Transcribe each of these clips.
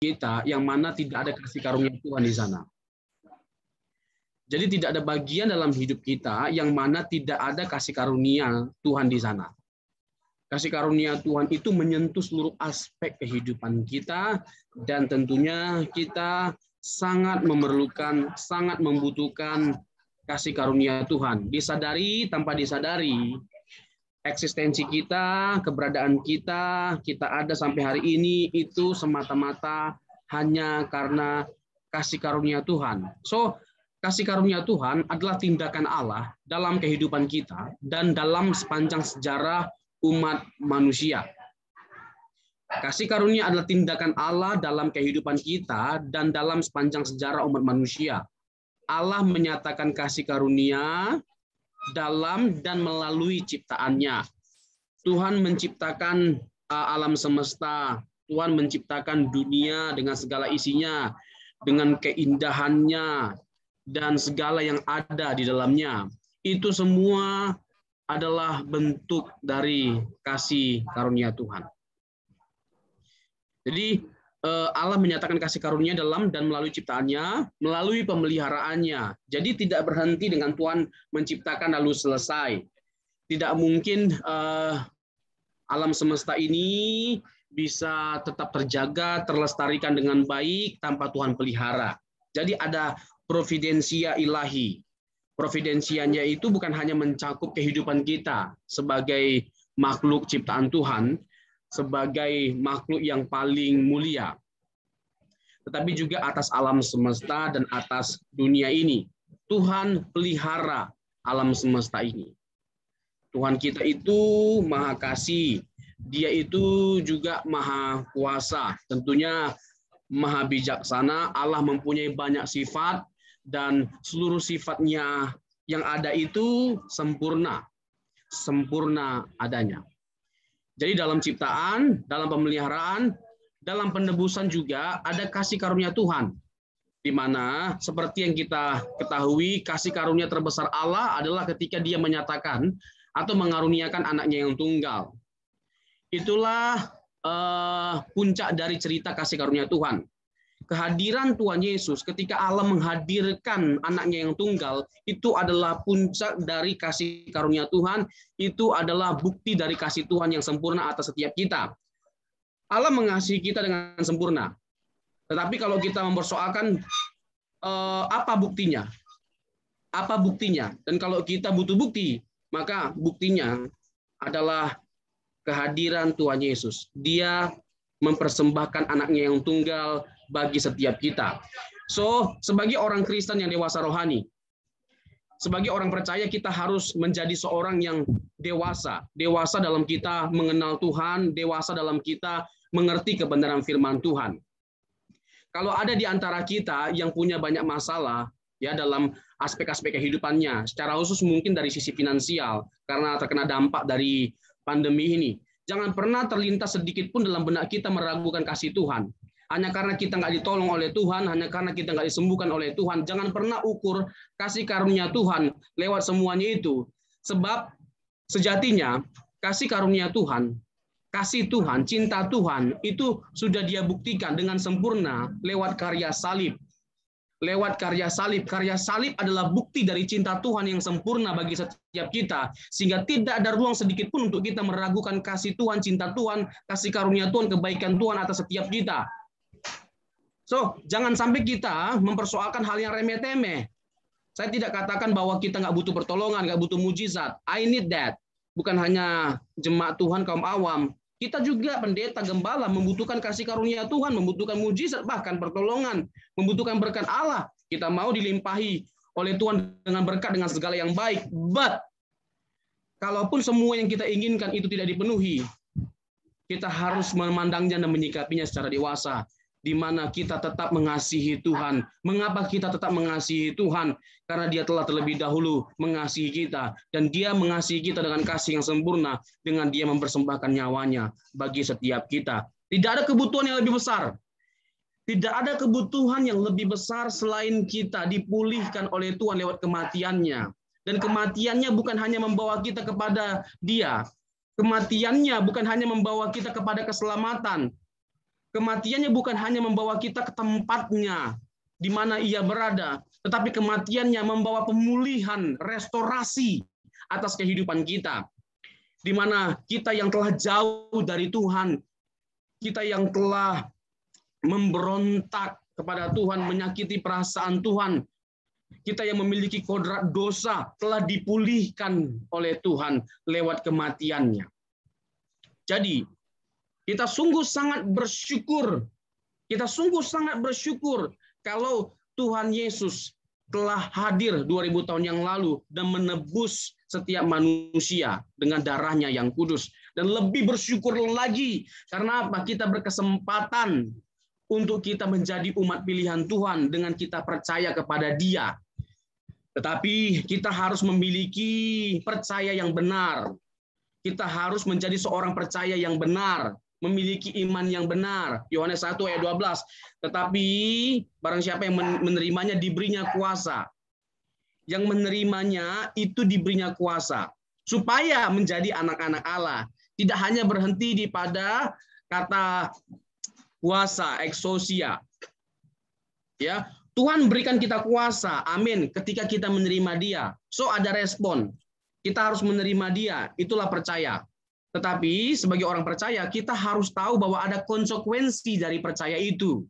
kita yang mana tidak ada kasih karunia Tuhan di sana. Jadi tidak ada bagian dalam hidup kita yang mana tidak ada kasih karunia Tuhan di sana. Kasih karunia Tuhan itu menyentuh seluruh aspek kehidupan kita, dan tentunya kita sangat memerlukan, sangat membutuhkan kasih karunia Tuhan. Disadari tanpa disadari, eksistensi kita, keberadaan kita, kita ada sampai hari ini itu semata-mata hanya karena kasih karunia Tuhan. So, kasih karunia Tuhan adalah tindakan Allah dalam kehidupan kita dan dalam sepanjang sejarah umat manusia. Kasih karunia adalah tindakan Allah dalam kehidupan kita dan dalam sepanjang sejarah umat manusia. Allah menyatakan kasih karunia dalam dan melalui ciptaannya. Tuhan menciptakan alam semesta, Tuhan menciptakan dunia dengan segala isinya, dengan keindahannya, dan segala yang ada di dalamnya. Itu semua adalah bentuk dari kasih karunia Tuhan. Jadi Allah menyatakan kasih karunia dalam dan melalui ciptaannya, melalui pemeliharaannya. Jadi tidak berhenti dengan Tuhan menciptakan lalu selesai. Tidak mungkin alam semesta ini bisa tetap terjaga, terlestarikan dengan baik tanpa Tuhan pelihara. Jadi ada providensia ilahi. Providensianya itu bukan hanya mencakup kehidupan kita sebagai makhluk ciptaan Tuhan, sebagai makhluk yang paling mulia, tetapi juga atas alam semesta dan atas dunia ini. Tuhan pelihara alam semesta ini. Tuhan kita itu maha kasih, dia itu juga maha kuasa, tentunya maha bijaksana. Allah mempunyai banyak sifat dan seluruh sifatnya yang ada itu sempurna, sempurna adanya. Jadi dalam ciptaan, dalam pemeliharaan, dalam penebusan juga ada kasih karunia Tuhan. Di mana seperti yang kita ketahui, kasih karunia terbesar Allah adalah ketika Dia menyatakan atau mengaruniakan anaknya yang tunggal. Itulah puncak dari cerita kasih karunia Tuhan. Kehadiran Tuhan Yesus ketika Allah menghadirkan anaknya yang tunggal, itu adalah puncak dari kasih karunia Tuhan, itu adalah bukti dari kasih Tuhan yang sempurna atas setiap kita. Allah mengasihi kita dengan sempurna. Tetapi kalau kita mempersoalkan apa buktinya? Apa buktinya? Dan kalau kita butuh bukti, maka buktinya adalah kehadiran Tuhan Yesus. Dia mempersembahkan anaknya yang tunggal bagi setiap kita. So, sebagai orang Kristen yang dewasa rohani, sebagai orang percaya kita harus menjadi seorang yang dewasa. Dewasa dalam kita mengenal Tuhan, dewasa dalam kita mengerti kebenaran firman Tuhan. Kalau ada di antara kita yang punya banyak masalah ya dalam aspek-aspek kehidupannya, secara khusus mungkin dari sisi finansial karena terkena dampak dari pandemi ini, jangan pernah terlintas sedikit pun dalam benak kita meragukan kasih Tuhan. Hanya karena kita nggak ditolong oleh Tuhan, hanya karena kita nggak disembuhkan oleh Tuhan, jangan pernah ukur kasih karunia Tuhan lewat semuanya itu. Sebab sejatinya kasih karunia Tuhan, kasih Tuhan, cinta Tuhan itu sudah Dia buktikan dengan sempurna lewat karya salib. Lewat karya salib. Karya salib adalah bukti dari cinta Tuhan yang sempurna bagi setiap kita. Sehingga tidak ada ruang sedikit pun untuk kita meragukan kasih Tuhan, cinta Tuhan, kasih karunia Tuhan, kebaikan Tuhan atas setiap kita. So, jangan sampai kita mempersoalkan hal yang remeh-temeh. Saya tidak katakan bahwa kita nggak butuh pertolongan, nggak butuh mujizat. I need that. Bukan hanya jemaat Tuhan kaum awam. Kita juga pendeta, gembala membutuhkan kasih karunia Tuhan, membutuhkan mujizat, bahkan pertolongan, membutuhkan berkat Allah. Kita mau dilimpahi oleh Tuhan dengan berkat, dengan segala yang baik. But, kalaupun semua yang kita inginkan itu tidak dipenuhi, kita harus memandangnya dan menyikapinya secara dewasa, di mana kita tetap mengasihi Tuhan. Mengapa kita tetap mengasihi Tuhan? Karena Dia telah terlebih dahulu mengasihi kita. Dan Dia mengasihi kita dengan kasih yang sempurna, dengan Dia mempersembahkan nyawanya bagi setiap kita. Tidak ada kebutuhan yang lebih besar. Tidak ada kebutuhan yang lebih besar selain kita dipulihkan oleh Tuhan lewat kematiannya. Dan kematiannya bukan hanya membawa kita kepada Dia. Kematiannya bukan hanya membawa kita kepada keselamatan. Kematiannya bukan hanya membawa kita ke tempatnya di mana ia berada, tetapi kematiannya membawa pemulihan, restorasi atas kehidupan kita. Di mana kita yang telah jauh dari Tuhan, kita yang telah memberontak kepada Tuhan, menyakiti perasaan Tuhan, kita yang memiliki kodrat dosa telah dipulihkan oleh Tuhan lewat kematiannya. Jadi, kita sungguh sangat bersyukur. Kita sungguh sangat bersyukur kalau Tuhan Yesus telah hadir 2000 tahun yang lalu dan menebus setiap manusia dengan darahnya yang kudus. Dan lebih bersyukur lagi karena apa? Kita berkesempatan untuk kita menjadi umat pilihan Tuhan dengan kita percaya kepada Dia. Tetapi kita harus memiliki percaya yang benar. Kita harus menjadi seorang percaya yang benar, memiliki iman yang benar. Yohanes 1 ayat 12. Tetapi barang siapa yang menerimanya diberinya kuasa. Yang menerimanya itu diberinya kuasa supaya menjadi anak-anak Allah. Tidak hanya berhenti di pada kata kuasa, exousia. Ya, Tuhan berikan kita kuasa, amin, ketika kita menerima Dia. So ada respon. Kita harus menerima Dia, itulah percaya. Tetapi sebagai orang percaya, kita harus tahu bahwa ada konsekuensi dari percaya itu.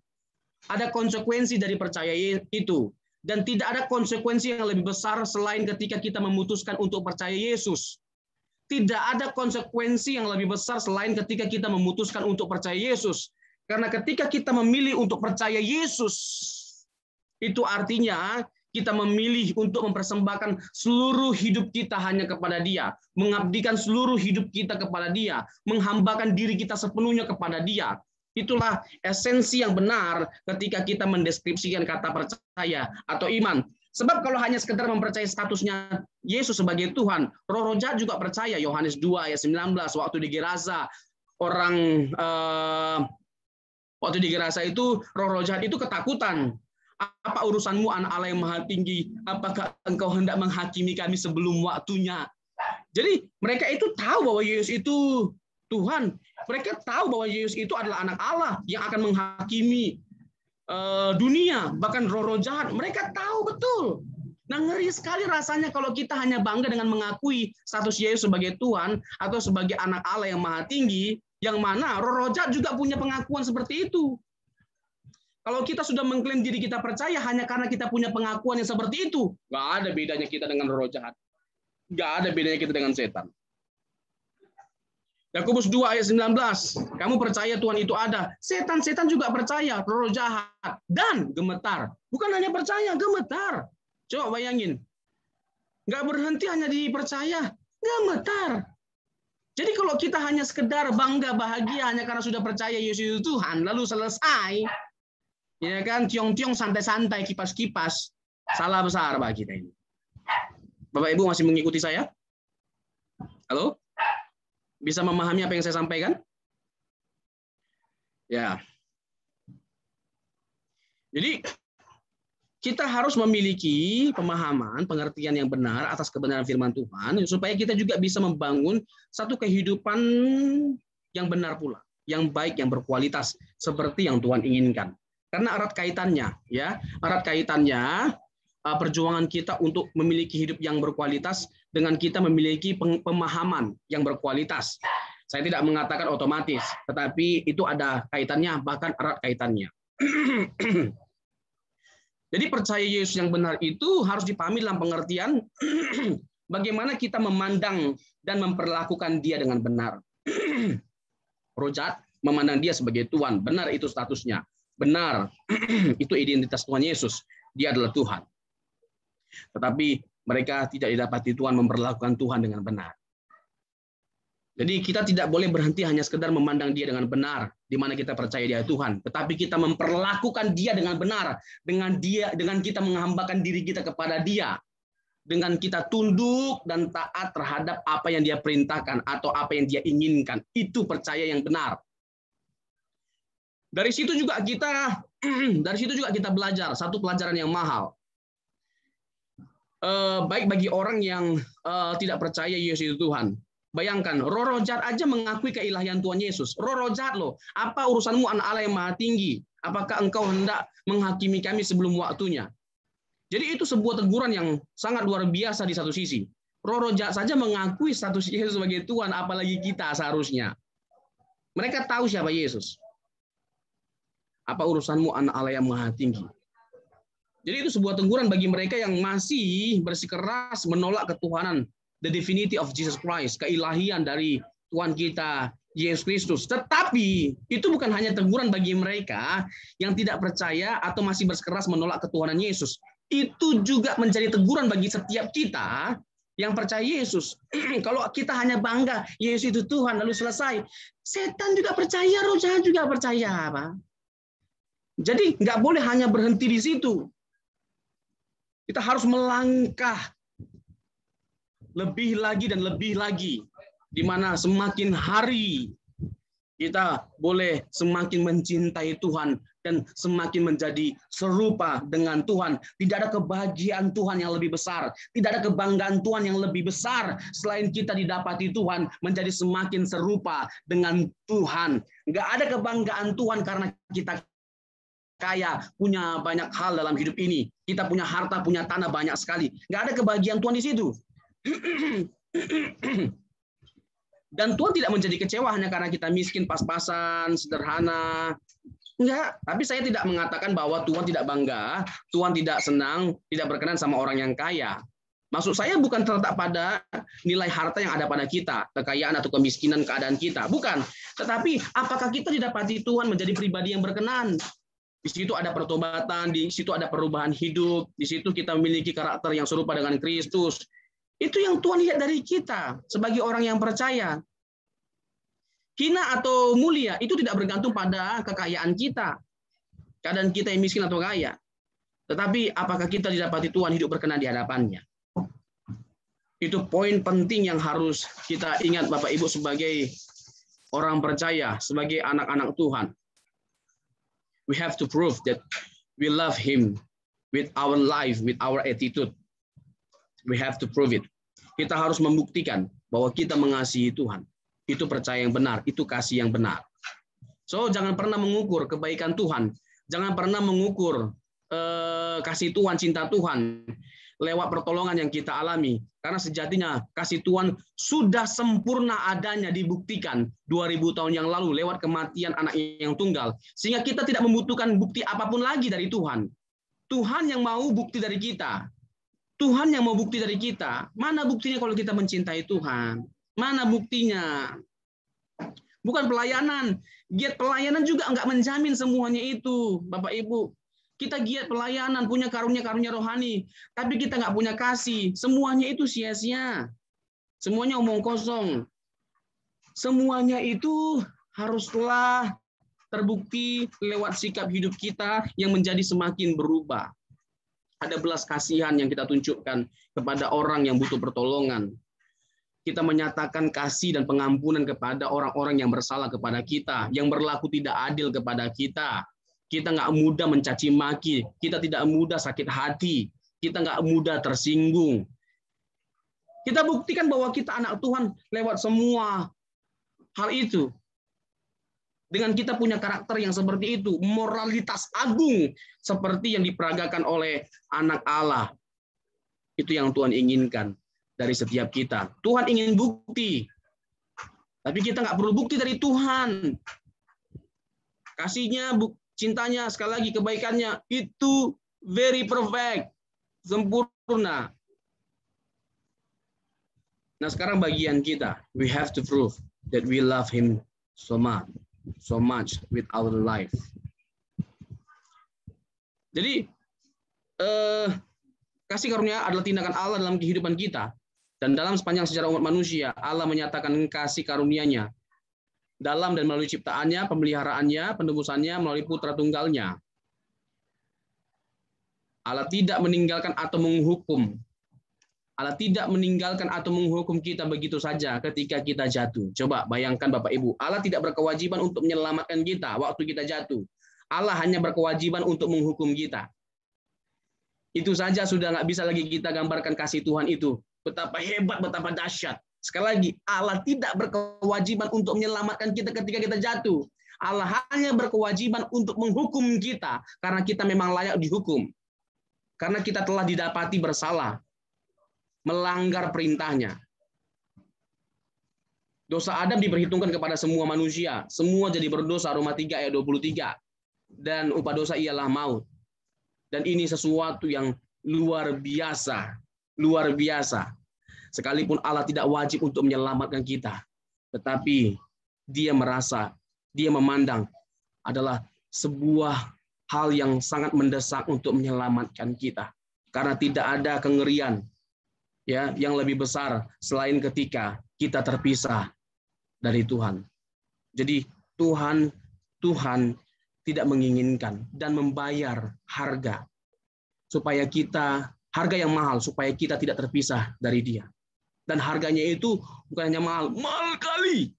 Ada konsekuensi dari percaya itu. Dan tidak ada konsekuensi yang lebih besar selain ketika kita memutuskan untuk percaya Yesus. Tidak ada konsekuensi yang lebih besar selain ketika kita memutuskan untuk percaya Yesus. Karena ketika kita memilih untuk percaya Yesus, itu artinya kita memilih untuk mempersembahkan seluruh hidup kita hanya kepada Dia, mengabdikan seluruh hidup kita kepada Dia, menghambakan diri kita sepenuhnya kepada Dia. Itulah esensi yang benar ketika kita mendeskripsikan kata percaya atau iman. Sebab kalau hanya sekedar mempercayai statusnya Yesus sebagai Tuhan, Roh Jahat juga percaya. Yohanes 2 ayat 19, waktu di Gerasa, waktu di Gerasa itu roh jahat itu ketakutan. Apa urusanmu anak Allah yang maha tinggi? Apakah engkau hendak menghakimi kami sebelum waktunya? Jadi mereka itu tahu bahwa Yesus itu Tuhan. Mereka tahu bahwa Yesus itu adalah anak Allah yang akan menghakimi dunia, bahkan roh jahat. Mereka tahu betul. Nah, ngeri sekali rasanya kalau kita hanya bangga dengan mengakui status Yesus sebagai Tuhan atau sebagai anak Allah yang maha tinggi, yang mana roh jahat juga punya pengakuan seperti itu. Kalau kita sudah mengklaim diri kita percaya hanya karena kita punya pengakuan yang seperti itu, nggak ada bedanya kita dengan roh jahat. Nggak ada bedanya kita dengan setan. Yakobus 2 ayat 19, kamu percaya Tuhan itu ada. Setan-setan juga percaya, roh jahat, dan gemetar. Bukan hanya percaya, gemetar. Coba bayangin. Nggak berhenti hanya dipercaya, gemetar. Jadi kalau kita hanya sekedar bangga, bahagia hanya karena sudah percaya Yesus itu Tuhan, lalu selesai, ya kan, tiong-tiong santai-santai, kipas-kipas, salah besar bagi kita ini. Bapak Ibu masih mengikuti saya? Halo? Bisa memahami apa yang saya sampaikan? Ya. Jadi kita harus memiliki pemahaman, pengertian yang benar atas kebenaran firman Tuhan supaya kita juga bisa membangun satu kehidupan yang benar pula, yang baik, yang berkualitas seperti yang Tuhan inginkan. Karena erat kaitannya, ya, erat kaitannya perjuangan kita untuk memiliki hidup yang berkualitas dengan kita memiliki pemahaman yang berkualitas. Saya tidak mengatakan otomatis, tetapi itu ada kaitannya, bahkan erat kaitannya. Jadi percaya Yesus yang benar itu harus dipahami dalam pengertian bagaimana kita memandang dan memperlakukan Dia dengan benar. Roh jahat memandang Dia sebagai Tuhan, benar itu statusnya. Benar, itu identitas Tuhan Yesus. Dia adalah Tuhan. Tetapi mereka tidak didapati Tuhan memperlakukan Tuhan dengan benar. Jadi kita tidak boleh berhenti hanya sekedar memandang Dia dengan benar, di mana kita percaya Dia Tuhan. Tetapi kita memperlakukan Dia dengan benar, dengan kita menghambakan diri kita kepada Dia, dengan kita tunduk dan taat terhadap apa yang Dia perintahkan atau apa yang Dia inginkan. Itu percaya yang benar. Dari situ juga kita belajar satu pelajaran yang mahal. Baik bagi orang yang tidak percaya Yesus itu Tuhan. Bayangkan, roh jahat aja mengakui keilahian Tuhan Yesus. Roh jahat loh. Apa urusanmu anak Allah yang maha tinggi? Apakah engkau hendak menghakimi kami sebelum waktunya? Jadi itu sebuah teguran yang sangat luar biasa di satu sisi. Roh jahat saja mengakui status Yesus sebagai Tuhan, apalagi kita seharusnya. Mereka tahu siapa Yesus. Apa urusanmu anak Allah yang maha tinggi? Jadi itu sebuah teguran bagi mereka yang masih bersikeras menolak ketuhanan, the divinity of Jesus Christ, keilahian dari Tuhan kita Yesus Kristus. Tetapi itu bukan hanya teguran bagi mereka yang tidak percaya atau masih bersikeras menolak ketuhanan Yesus. Itu juga menjadi teguran bagi setiap kita yang percaya Yesus. Kalau kita hanya bangga Yesus itu Tuhan lalu selesai, setan juga percaya, roh jahat juga percaya, Pak. Jadi nggak boleh hanya berhenti di situ. Kita harus melangkah lebih lagi dan lebih lagi, di mana semakin hari kita boleh semakin mencintai Tuhan dan semakin menjadi serupa dengan Tuhan. Tidak ada kebahagiaan Tuhan yang lebih besar, tidak ada kebanggaan Tuhan yang lebih besar selain kita didapati Tuhan menjadi semakin serupa dengan Tuhan. Nggak ada kebanggaan Tuhan karena kita kaya, punya banyak hal dalam hidup ini. Kita punya harta, punya tanah banyak sekali. Nggak ada kebahagiaan Tuhan di situ. Dan Tuhan tidak menjadi kecewa hanya karena kita miskin, pas-pasan, sederhana. Enggak. Tapi saya tidak mengatakan bahwa Tuhan tidak bangga, Tuhan tidak senang, tidak berkenan sama orang yang kaya. Maksud saya bukan terletak pada nilai harta yang ada pada kita, kekayaan atau kemiskinan keadaan kita. Bukan. Tetapi apakah kita didapati Tuhan menjadi pribadi yang berkenan? Di situ ada pertobatan, di situ ada perubahan hidup, di situ kita memiliki karakter yang serupa dengan Kristus. Itu yang Tuhan lihat dari kita sebagai orang yang percaya. Hina atau mulia itu tidak bergantung pada kekayaan kita, keadaan kita yang miskin atau kaya. Tetapi apakah kita didapati Tuhan hidup berkenan di hadapannya? Itu poin penting yang harus kita ingat Bapak Ibu sebagai orang percaya, sebagai anak-anak Tuhan. We have to prove that we love Him with our life, with our attitude. We have to prove it. Kita harus membuktikan bahwa kita mengasihi Tuhan. Itu percaya yang benar, itu kasih yang benar. So, jangan pernah mengukur kebaikan Tuhan. Jangan pernah mengukur kasih Tuhan, cinta Tuhan lewat pertolongan yang kita alami. Karena sejatinya kasih Tuhan sudah sempurna adanya dibuktikan 2000 tahun yang lalu lewat kematian anak yang tunggal. Sehingga kita tidak membutuhkan bukti apapun lagi dari Tuhan. Tuhan yang mau bukti dari kita. Tuhan yang mau bukti dari kita. Mana buktinya kalau kita mencintai Tuhan? Mana buktinya? Bukan pelayanan. Giat pelayanan juga enggak menjamin semuanya itu, Bapak Ibu. Kita giat pelayanan, punya karunia-karunia rohani, tapi kita nggak punya kasih. Semuanya itu sia-sia. Semuanya omong kosong. Semuanya itu haruslah terbukti lewat sikap hidup kita yang menjadi semakin berubah. Ada belas kasihan yang kita tunjukkan kepada orang yang butuh pertolongan. Kita menyatakan kasih dan pengampunan kepada orang-orang yang bersalah kepada kita, yang berlaku tidak adil kepada kita. Kita nggak mudah mencaci maki, kita tidak mudah sakit hati, kita nggak mudah tersinggung. Kita buktikan bahwa kita anak Tuhan lewat semua hal itu. Dengan kita punya karakter yang seperti itu, moralitas agung seperti yang diperagakan oleh anak Allah. Itu yang Tuhan inginkan dari setiap kita. Tuhan ingin bukti, tapi kita nggak perlu bukti dari Tuhan. Kasihnya, cintanya, sekali lagi kebaikannya itu very perfect, sempurna. Nah sekarang bagian kita, we have to prove that we love Him so much with our life. Jadi kasih karunia adalah tindakan Allah dalam kehidupan kita, dan dalam sepanjang sejarah umat manusia Allah menyatakan kasih karunia-Nya dalam dan melalui ciptaannya, pemeliharaannya, penebusannya, melalui putra tunggalnya. Allah tidak meninggalkan atau menghukum. Allah tidak meninggalkan atau menghukum kita begitu saja ketika kita jatuh. Coba bayangkan Bapak Ibu, Allah tidak berkewajiban untuk menyelamatkan kita waktu kita jatuh. Allah hanya berkewajiban untuk menghukum kita. Itu saja sudah nggak bisa lagi kita gambarkan kasih Tuhan itu. Betapa hebat, betapa dahsyat. Sekali lagi, Allah tidak berkewajiban untuk menyelamatkan kita ketika kita jatuh. Allah hanya berkewajiban untuk menghukum kita karena kita memang layak dihukum. Karena kita telah didapati bersalah, melanggar perintahnya. Dosa Adam diperhitungkan kepada semua manusia. Semua jadi berdosa, Roma 3 ayat 23. Dan upah dosa ialah maut. Dan ini sesuatu yang luar biasa. Luar biasa. Sekalipun Allah tidak wajib untuk menyelamatkan kita, tetapi dia merasa, dia memandang adalah sebuah hal yang sangat mendesak untuk menyelamatkan kita. Karena tidak ada kengerian ya yang lebih besar selain ketika kita terpisah dari Tuhan. Jadi Tuhan tidak menginginkan dan membayar harga supaya kita, harga yang mahal supaya kita tidak terpisah dari Dia. Dan harganya itu bukan hanya mahal kali.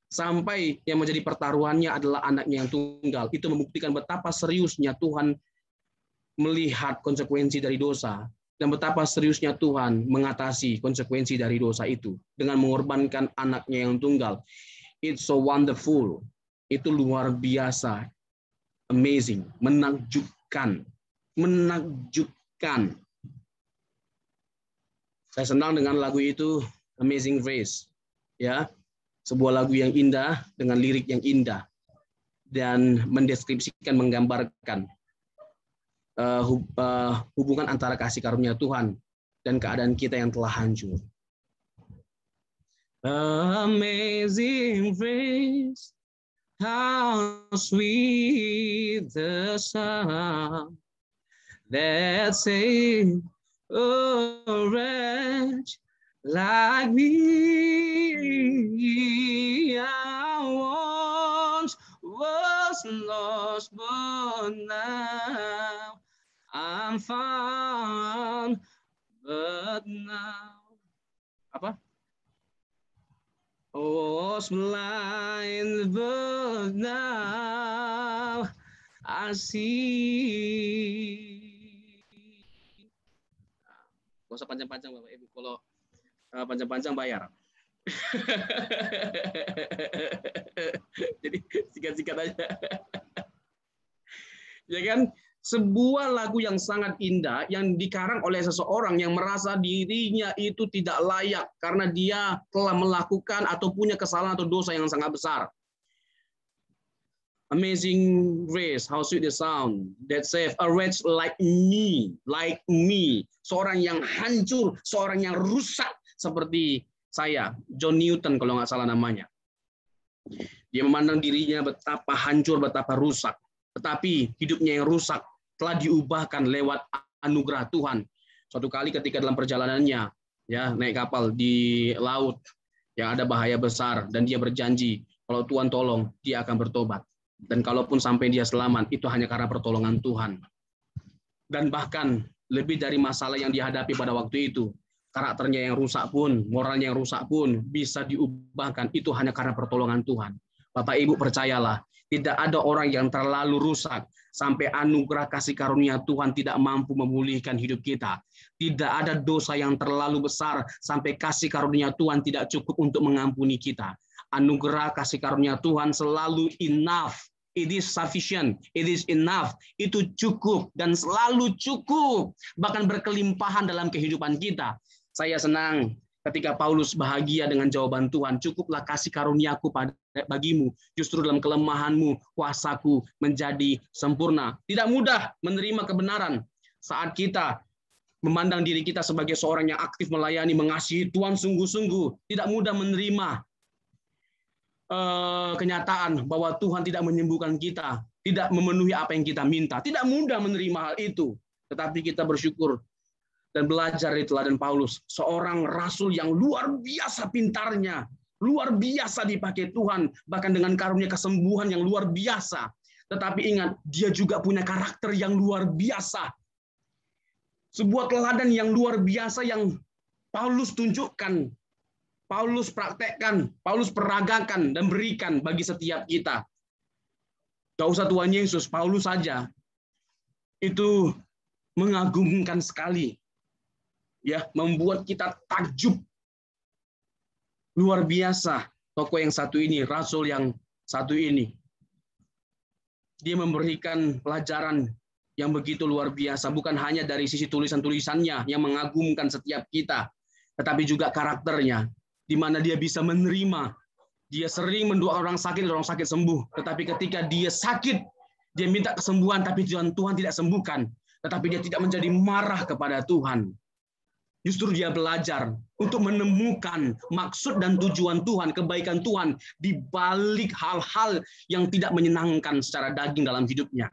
Sampai yang menjadi pertaruhannya adalah anaknya yang tunggal. Itu membuktikan betapa seriusnya Tuhan melihat konsekuensi dari dosa. Dan betapa seriusnya Tuhan mengatasi konsekuensi dari dosa itu. Dengan mengorbankan anaknya yang tunggal. It's so wonderful. Itu luar biasa. Amazing. Menakjubkan. Menakjubkan. Saya senang dengan lagu itu, Amazing Grace. Ya, sebuah lagu yang indah dengan lirik yang indah dan mendeskripsikan, menggambarkan hubungan antara kasih karunia Tuhan dan keadaan kita yang telah hancur. Amazing Grace, how sweet the sound that saved a wretch like me. I once was lost, but now I'm found. But now, apa? Was blind, but now I see. Gak usah panjang-panjang Bapak Ibu, kalau panjang-panjang bayar. Jadi singkat-singkat aja. Ya kan? Sebuah lagu yang sangat indah yang dikarang oleh seseorang yang merasa dirinya itu tidak layak karena dia telah melakukan atau punya kesalahan atau dosa yang sangat besar. Amazing Grace, how sweet the sound that saved a wretch like me, seorang yang hancur, seorang yang rusak seperti saya, John Newton kalau nggak salah namanya. Dia memandang dirinya betapa hancur, betapa rusak, tetapi hidupnya yang rusak telah diubahkan lewat anugerah Tuhan. Suatu kali ketika dalam perjalanannya, ya naik kapal di laut yang ada bahaya besar, dan dia berjanji kalau Tuhan tolong dia akan bertobat. Dan kalaupun sampai dia selamat, itu hanya karena pertolongan Tuhan. Dan bahkan lebih dari masalah yang dihadapi pada waktu itu, karakternya yang rusak pun, moralnya yang rusak pun, bisa diubahkan. Itu hanya karena pertolongan Tuhan. Bapak Ibu percayalah, tidak ada orang yang terlalu rusak sampai anugerah kasih karunia Tuhan tidak mampu memulihkan hidup kita. Tidak ada dosa yang terlalu besar sampai kasih karunia Tuhan tidak cukup untuk mengampuni kita. Anugerah kasih karunia Tuhan selalu enough. It is sufficient, it is enough. Itu cukup dan selalu cukup, bahkan berkelimpahan dalam kehidupan kita. Saya senang ketika Paulus bahagia dengan jawaban Tuhan, cukuplah kasih karuniaku bagimu, justru dalam kelemahanmu kuasaku menjadi sempurna. Tidak mudah menerima kebenaran saat kita memandang diri kita sebagai seorang yang aktif melayani, mengasihi Tuhan sungguh-sungguh. Tidak mudah menerima kenyataan bahwa Tuhan tidak menyembuhkan kita, tidak memenuhi apa yang kita minta. Tidak mudah menerima hal itu, tetapi kita bersyukur dan belajar dari teladan Paulus, seorang rasul yang luar biasa pintarnya, luar biasa dipakai Tuhan, bahkan dengan karunia kesembuhan yang luar biasa. Tetapi ingat, dia juga punya karakter yang luar biasa. Sebuah teladan yang luar biasa yang Paulus tunjukkan, Paulus praktekkan, Paulus peragakan dan berikan bagi setiap kita. Gak usah Tuhan Yesus, Paulus saja itu mengagumkan sekali, ya, membuat kita takjub Luar biasa tokoh yang satu ini, rasul yang satu ini. Dia memberikan pelajaran yang begitu luar biasa, bukan hanya dari sisi tulisan-tulisannya yang mengagumkan setiap kita, tetapi juga karakternya, di mana dia bisa menerima. Dia sering mendoakan orang sakit sembuh, tetapi ketika dia sakit, dia minta kesembuhan, tapi Tuhan tidak sembuhkan. Tetapi dia tidak menjadi marah kepada Tuhan. Justru dia belajar untuk menemukan maksud dan tujuan Tuhan, kebaikan Tuhan di balik hal-hal yang tidak menyenangkan secara daging dalam hidupnya.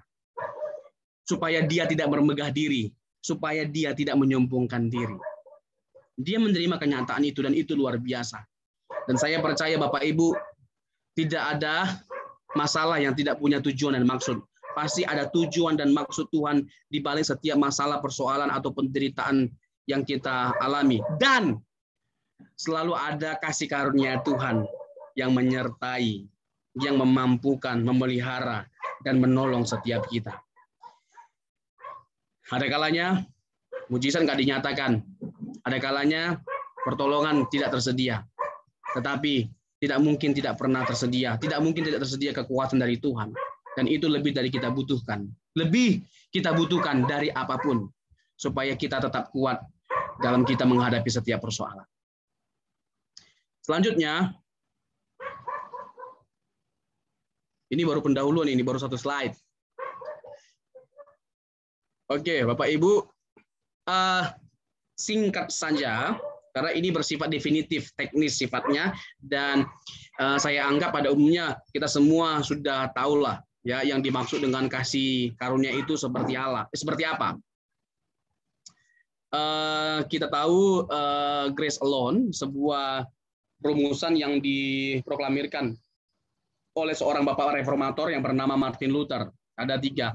Supaya dia tidak bermegah diri, supaya dia tidak menyombongkan diri. Dia menerima kenyataan itu dan itu luar biasa. Dan saya percaya Bapak Ibu, tidak ada masalah yang tidak punya tujuan dan maksud. Pasti ada tujuan dan maksud Tuhan di balik setiap masalah, persoalan atau penderitaan yang kita alami, dan selalu ada kasih karunia Tuhan yang menyertai, yang memampukan, memelihara, dan menolong setiap kita. Ada kalanya mujizat nggak dinyatakan, ada kalanya pertolongan tidak tersedia, tetapi tidak mungkin tidak pernah tersedia, tidak mungkin tidak tersedia kekuatan dari Tuhan, dan itu lebih dari kita butuhkan, lebih kita butuhkan dari apapun, supaya kita tetap kuat dalam kita menghadapi setiap persoalan. Selanjutnya, ini baru pendahuluan, ini baru satu slide. Oke, Bapak Ibu, singkat saja, karena ini bersifat definitif, teknis sifatnya, dan saya anggap pada umumnya kita semua sudah tahulah ya yang dimaksud dengan kasih karunia itu seperti apa. Kita tahu grace alone, sebuah rumusan yang diproklamirkan oleh seorang bapak reformator yang bernama Martin Luther. Ada 3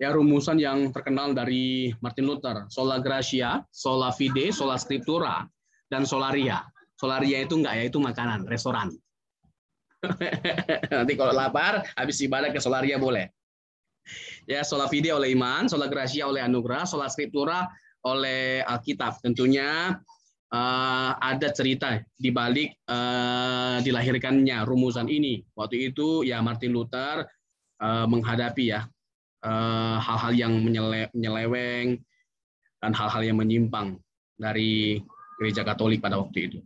ya rumusan yang terkenal dari Martin Luther: sola gratia, sola fide, sola scriptura, dan solaria. Solaria itu enggak ya, itu makanan, restoran. Nanti kalau lapar, habis ibadah ke solaria boleh. Ya, sola fide oleh iman, sola gratia oleh anugerah, sola scriptura oleh Alkitab. Tentunya ada cerita di balik dilahirkannya rumusan ini. Waktu itu ya Martin Luther menghadapi ya hal-hal yang menyeleweng dan hal-hal yang menyimpang dari gereja Katolik pada waktu itu.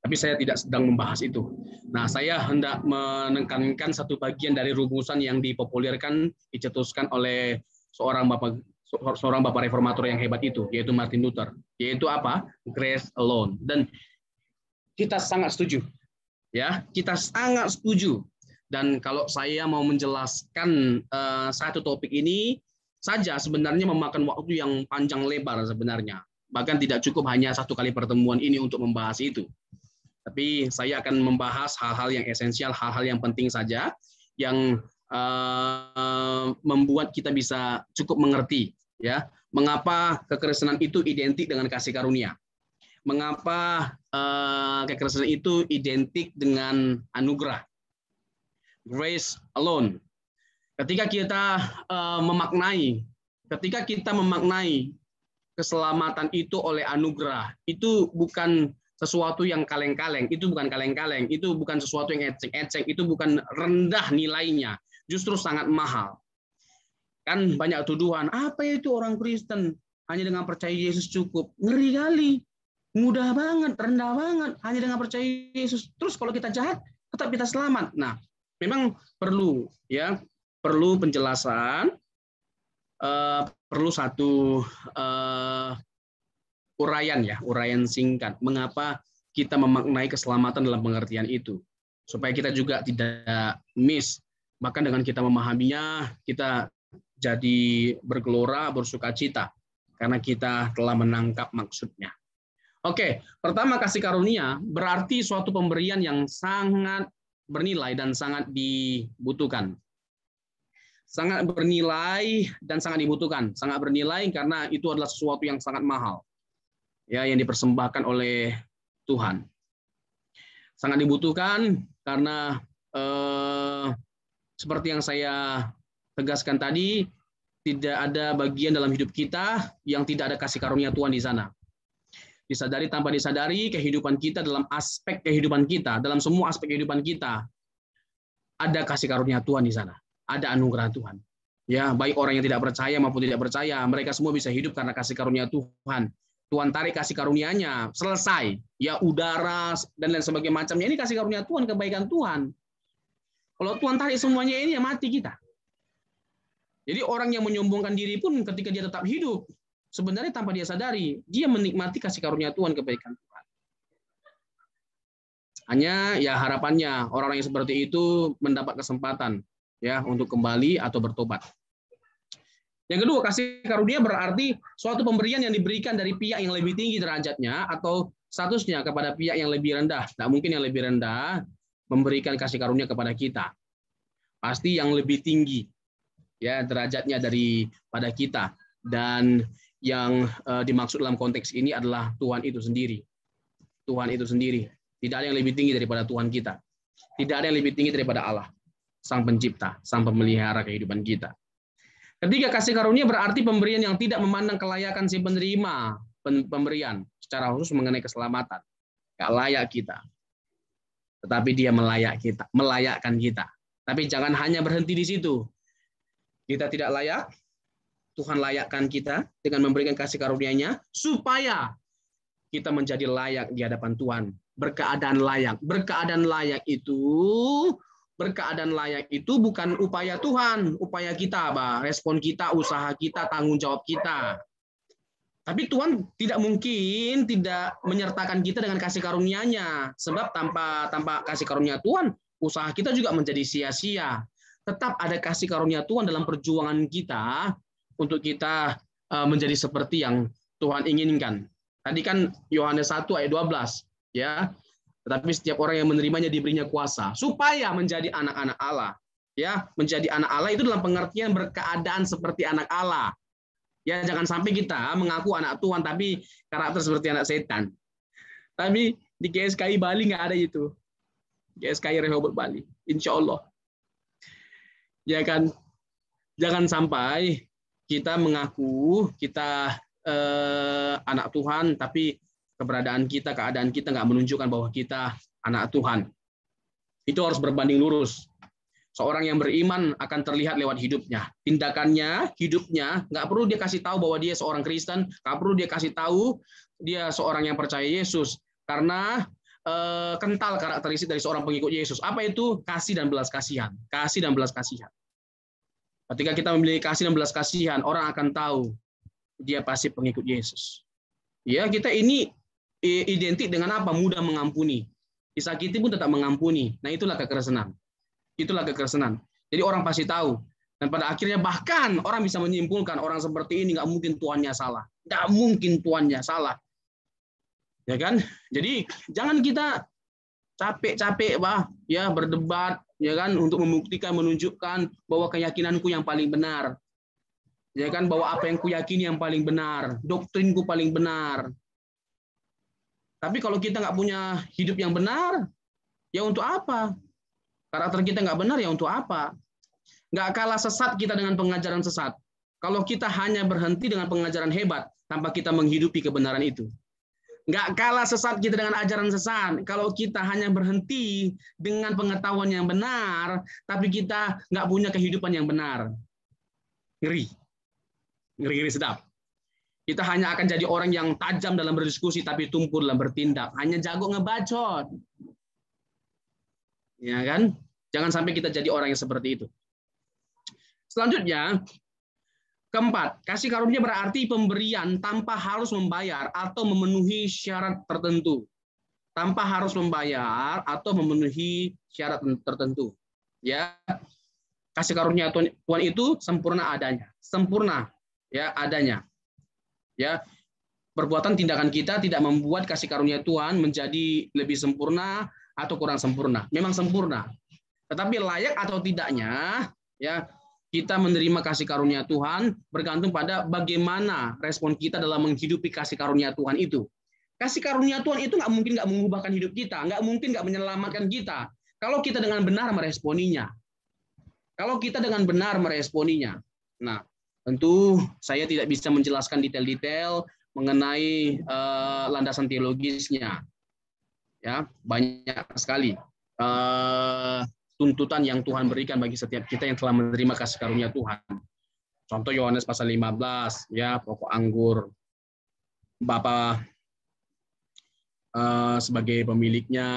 Tapi saya tidak sedang membahas itu. Nah, saya hendak menekankan satu bagian dari rumusan yang dipopulerkan, dicetuskan oleh seorang bapak reformator yang hebat itu, yaitu Martin Luther. Yaitu apa? Grace alone. Dan kita sangat setuju. Ya, kita sangat setuju. Dan kalau saya mau menjelaskan satu topik ini saja sebenarnya memakan waktu yang panjang lebar sebenarnya. Bahkan tidak cukup hanya 1 kali pertemuan ini untuk membahas itu. Tapi saya akan membahas hal-hal yang esensial, hal-hal yang penting saja, yang membuat kita bisa cukup mengerti, ya, mengapa kekristenan itu identik dengan kasih karunia, mengapa kekristenan itu identik dengan anugerah, grace alone. Ketika kita memaknai keselamatan itu oleh anugerah, itu bukan sesuatu yang kaleng-kaleng, itu bukan kaleng-kaleng, itu bukan sesuatu yang ecek-ecek, itu bukan rendah nilainya, justru sangat mahal. Kan banyak tuduhan, apa itu orang Kristen hanya dengan percaya Yesus cukup? Ngeri kali, mudah banget, rendah banget, hanya dengan percaya Yesus. Terus kalau kita jahat, tetap kita selamat. Nah, memang perlu penjelasan, perlu satu uraian singkat mengapa kita memaknai keselamatan dalam pengertian itu, supaya kita juga tidak miss, bahkan dengan kita memahaminya kita jadi bergelora, bersukacita karena kita telah menangkap maksudnya. Oke, pertama, kasih karunia berarti suatu pemberian yang sangat bernilai dan sangat dibutuhkan. Sangat bernilai dan sangat dibutuhkan. Sangat bernilai karena itu adalah sesuatu yang sangat mahal, ya, yang dipersembahkan oleh Tuhan. Sangat dibutuhkan karena seperti yang saya tegaskan tadi, tidak ada bagian dalam hidup kita yang tidak ada kasih karunia Tuhan di sana. Di Disadari tanpa disadari, kehidupan kita dalam aspek kehidupan kita, dalam semua aspek kehidupan kita, ada kasih karunia Tuhan di sana, ada anugerah Tuhan. Ya, baik orang yang tidak percaya maupun tidak percaya, mereka semua bisa hidup karena kasih karunia Tuhan. Tuhan tarik kasih karunia-Nya, selesai. Ya, udara dan lain sebagainya macamnya, ini kasih karunia Tuhan, kebaikan Tuhan. Kalau Tuhan tarik semuanya ini, ya mati kita. Jadi orang yang menyombongkan diri pun ketika dia tetap hidup, sebenarnya tanpa dia sadari, dia menikmati kasih karunia Tuhan, kebaikan Tuhan. Hanya ya harapannya orang-orang yang seperti itu mendapat kesempatan ya untuk kembali atau bertobat. Yang kedua, kasih karunia berarti suatu pemberian yang diberikan dari pihak yang lebih tinggi derajatnya atau statusnya kepada pihak yang lebih rendah. Tidak mungkin yang lebih rendah memberikan kasih karunia kepada kita. Pasti yang lebih tinggi ya derajatnya daripada kita. Dan yang dimaksud dalam konteks ini adalah Tuhan itu sendiri. Tuhan itu sendiri. Tidak ada yang lebih tinggi daripada Tuhan kita. Tidak ada yang lebih tinggi daripada Allah, Sang Pencipta, Sang Pemelihara kehidupan kita. Ketiga, kasih karunia berarti pemberian yang tidak memandang kelayakan si penerima pemberian, secara khusus mengenai keselamatan. Gak layak kita. Tetapi dia melayakkan kita. Tapi jangan hanya berhenti di situ. Kita tidak layak, Tuhan layakkan kita dengan memberikan kasih karunia-Nya supaya kita menjadi layak di hadapan Tuhan. Berkeadaan layak. Berkeadaan layak itu bukan upaya Tuhan, upaya kita, respon kita, usaha kita, tanggung jawab kita. Tapi Tuhan tidak mungkin tidak menyertakan kita dengan kasih karunia-Nya. Sebab tanpa kasih karunia Tuhan, usaha kita juga menjadi sia-sia. Tetap ada kasih karunia Tuhan dalam perjuangan kita untuk kita menjadi seperti yang Tuhan inginkan. Tadi kan Yohanes 1 ayat 12, ya. Tetapi setiap orang yang menerimanya diberinya kuasa supaya menjadi anak-anak Allah. Ya, menjadi anak Allah itu dalam pengertian berkeadaan seperti anak Allah. Ya, jangan sampai kita mengaku anak Tuhan tapi karakter seperti anak setan. Tapi di GSKI Bali nggak ada itu. GSKI Rehoboth Bali, insya Allah. Ya kan, jangan sampai kita mengaku kita anak Tuhan, tapi keberadaan kita, keadaan kita nggak menunjukkan bahwa kita anak Tuhan. Itu harus berbanding lurus. Seorang yang beriman akan terlihat lewat hidupnya. Tindakannya, hidupnya, nggak perlu dia kasih tahu bahwa dia seorang Kristen, nggak perlu dia kasih tahu dia seorang yang percaya Yesus. Karena kental karakteristik dari seorang pengikut Yesus. Apa itu? Kasih dan belas kasihan. Kasih dan belas kasihan. Ketika kita memiliki kasih dan belas kasihan, orang akan tahu dia pasti pengikut Yesus. Ya, kita ini identik dengan apa? Mudah mengampuni. Disakiti pun tetap mengampuni. Nah, itulah kekristenan. Itulah kekristenan. Jadi orang pasti tahu. Dan pada akhirnya bahkan orang bisa menyimpulkan orang seperti ini nggak mungkin tuannya salah. Nggak mungkin tuannya salah. Ya kan? Jadi jangan kita capek-capek ya berdebat ya kan untuk membuktikan, menunjukkan bahwa keyakinanku yang paling benar. Ya kan, bahwa apa yang kuyakini yang paling benar, doktrinku paling benar. Tapi kalau kita nggak punya hidup yang benar, ya untuk apa? Karakter kita nggak benar, ya untuk apa? Nggak kalah sesat kita dengan pengajaran sesat. Kalau kita hanya berhenti dengan pengajaran hebat, tanpa kita menghidupi kebenaran itu. Nggak kalah sesat kita dengan ajaran sesat. Kalau kita hanya berhenti dengan pengetahuan yang benar, tapi kita nggak punya kehidupan yang benar. Ngeri. Ngeri-ngeri sedap. Kita hanya akan jadi orang yang tajam dalam berdiskusi tapi tumpul dalam bertindak. Hanya jago ngebacot. Ya kan? Jangan sampai kita jadi orang yang seperti itu. Selanjutnya, keempat, kasih karunia berarti pemberian tanpa harus membayar atau memenuhi syarat tertentu. Tanpa harus membayar atau memenuhi syarat tertentu. Ya. Kasih karunia Tuhan itu sempurna adanya. Sempurna. Ya, adanya. Ya, perbuatan tindakan kita tidak membuat kasih karunia Tuhan menjadi lebih sempurna atau kurang sempurna. Memang sempurna. Tetapi layak atau tidaknya, ya, kita menerima kasih karunia Tuhan bergantung pada bagaimana respon kita dalam menghidupi kasih karunia Tuhan itu. Kasih karunia Tuhan itu nggak mungkin nggak mengubahkan hidup kita, nggak mungkin nggak menyelamatkan kita. Kalau kita dengan benar meresponinya. Kalau kita dengan benar meresponinya. Nah, tentu saya tidak bisa menjelaskan detail-detail mengenai landasan teologisnya. Ya, banyak sekali tuntutan yang Tuhan berikan bagi setiap kita yang telah menerima kasih karunia Tuhan. Contoh Yohanes pasal 15, ya, pokok anggur. Bapa sebagai pemiliknya,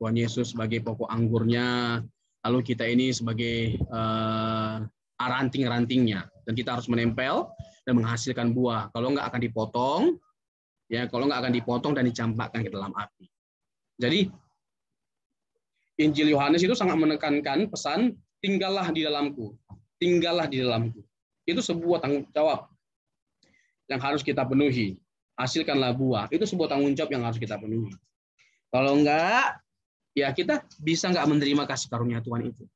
Tuhan Yesus sebagai pokok anggurnya, lalu kita ini sebagai ranting-rantingnya, dan kita harus menempel dan menghasilkan buah. Kalau nggak akan dipotong, ya, kalau nggak akan dipotong dan dicampakkan ke dalam api. Jadi Injil Yohanes itu sangat menekankan pesan tinggallah di dalamku, tinggallah di dalamku. Itu sebuah tanggung jawab yang harus kita penuhi. Hasilkanlah buah. Itu sebuah tanggung jawab yang harus kita penuhi. Kalau enggak, ya kita bisa enggak menerima kasih karunia Tuhan itu.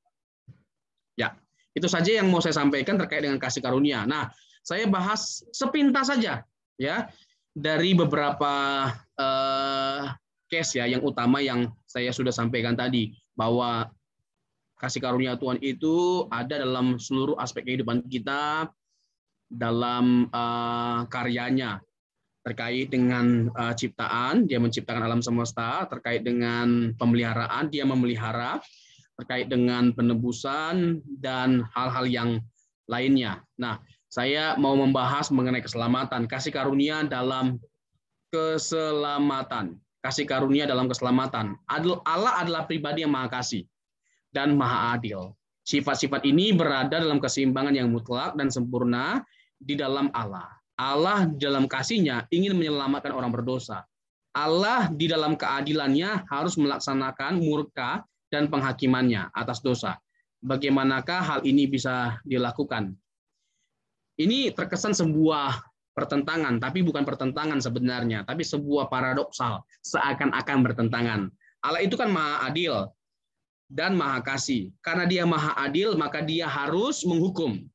Ya, itu saja yang mau saya sampaikan terkait dengan kasih karunia. Nah, saya bahas sepintas saja, ya, dari beberapa case, ya, yang utama yang saya sudah sampaikan tadi, bahwa kasih karunia Tuhan itu ada dalam seluruh aspek kehidupan kita, dalam karyanya, terkait dengan ciptaan, dia menciptakan alam semesta, terkait dengan pemeliharaan, dia memelihara, terkait dengan penebusan, dan hal-hal yang lainnya. Nah, saya mau membahas mengenai keselamatan, kasih karunia dalam keselamatan. Kasih karunia dalam keselamatan. Allah adalah pribadi yang maha kasih dan maha adil. Sifat-sifat ini berada dalam keseimbangan yang mutlak dan sempurna di dalam Allah. Allah dalam kasihnya ingin menyelamatkan orang berdosa. Allah di dalam keadilannya harus melaksanakan murka dan penghakimannya atas dosa. Bagaimanakah hal ini bisa dilakukan? Ini terkesan sebuah pertentangan, tapi bukan pertentangan sebenarnya, tapi sebuah paradoksal, seakan-akan bertentangan. Allah itu kan maha adil dan maha kasih. Karena dia maha adil, maka dia harus menghukum.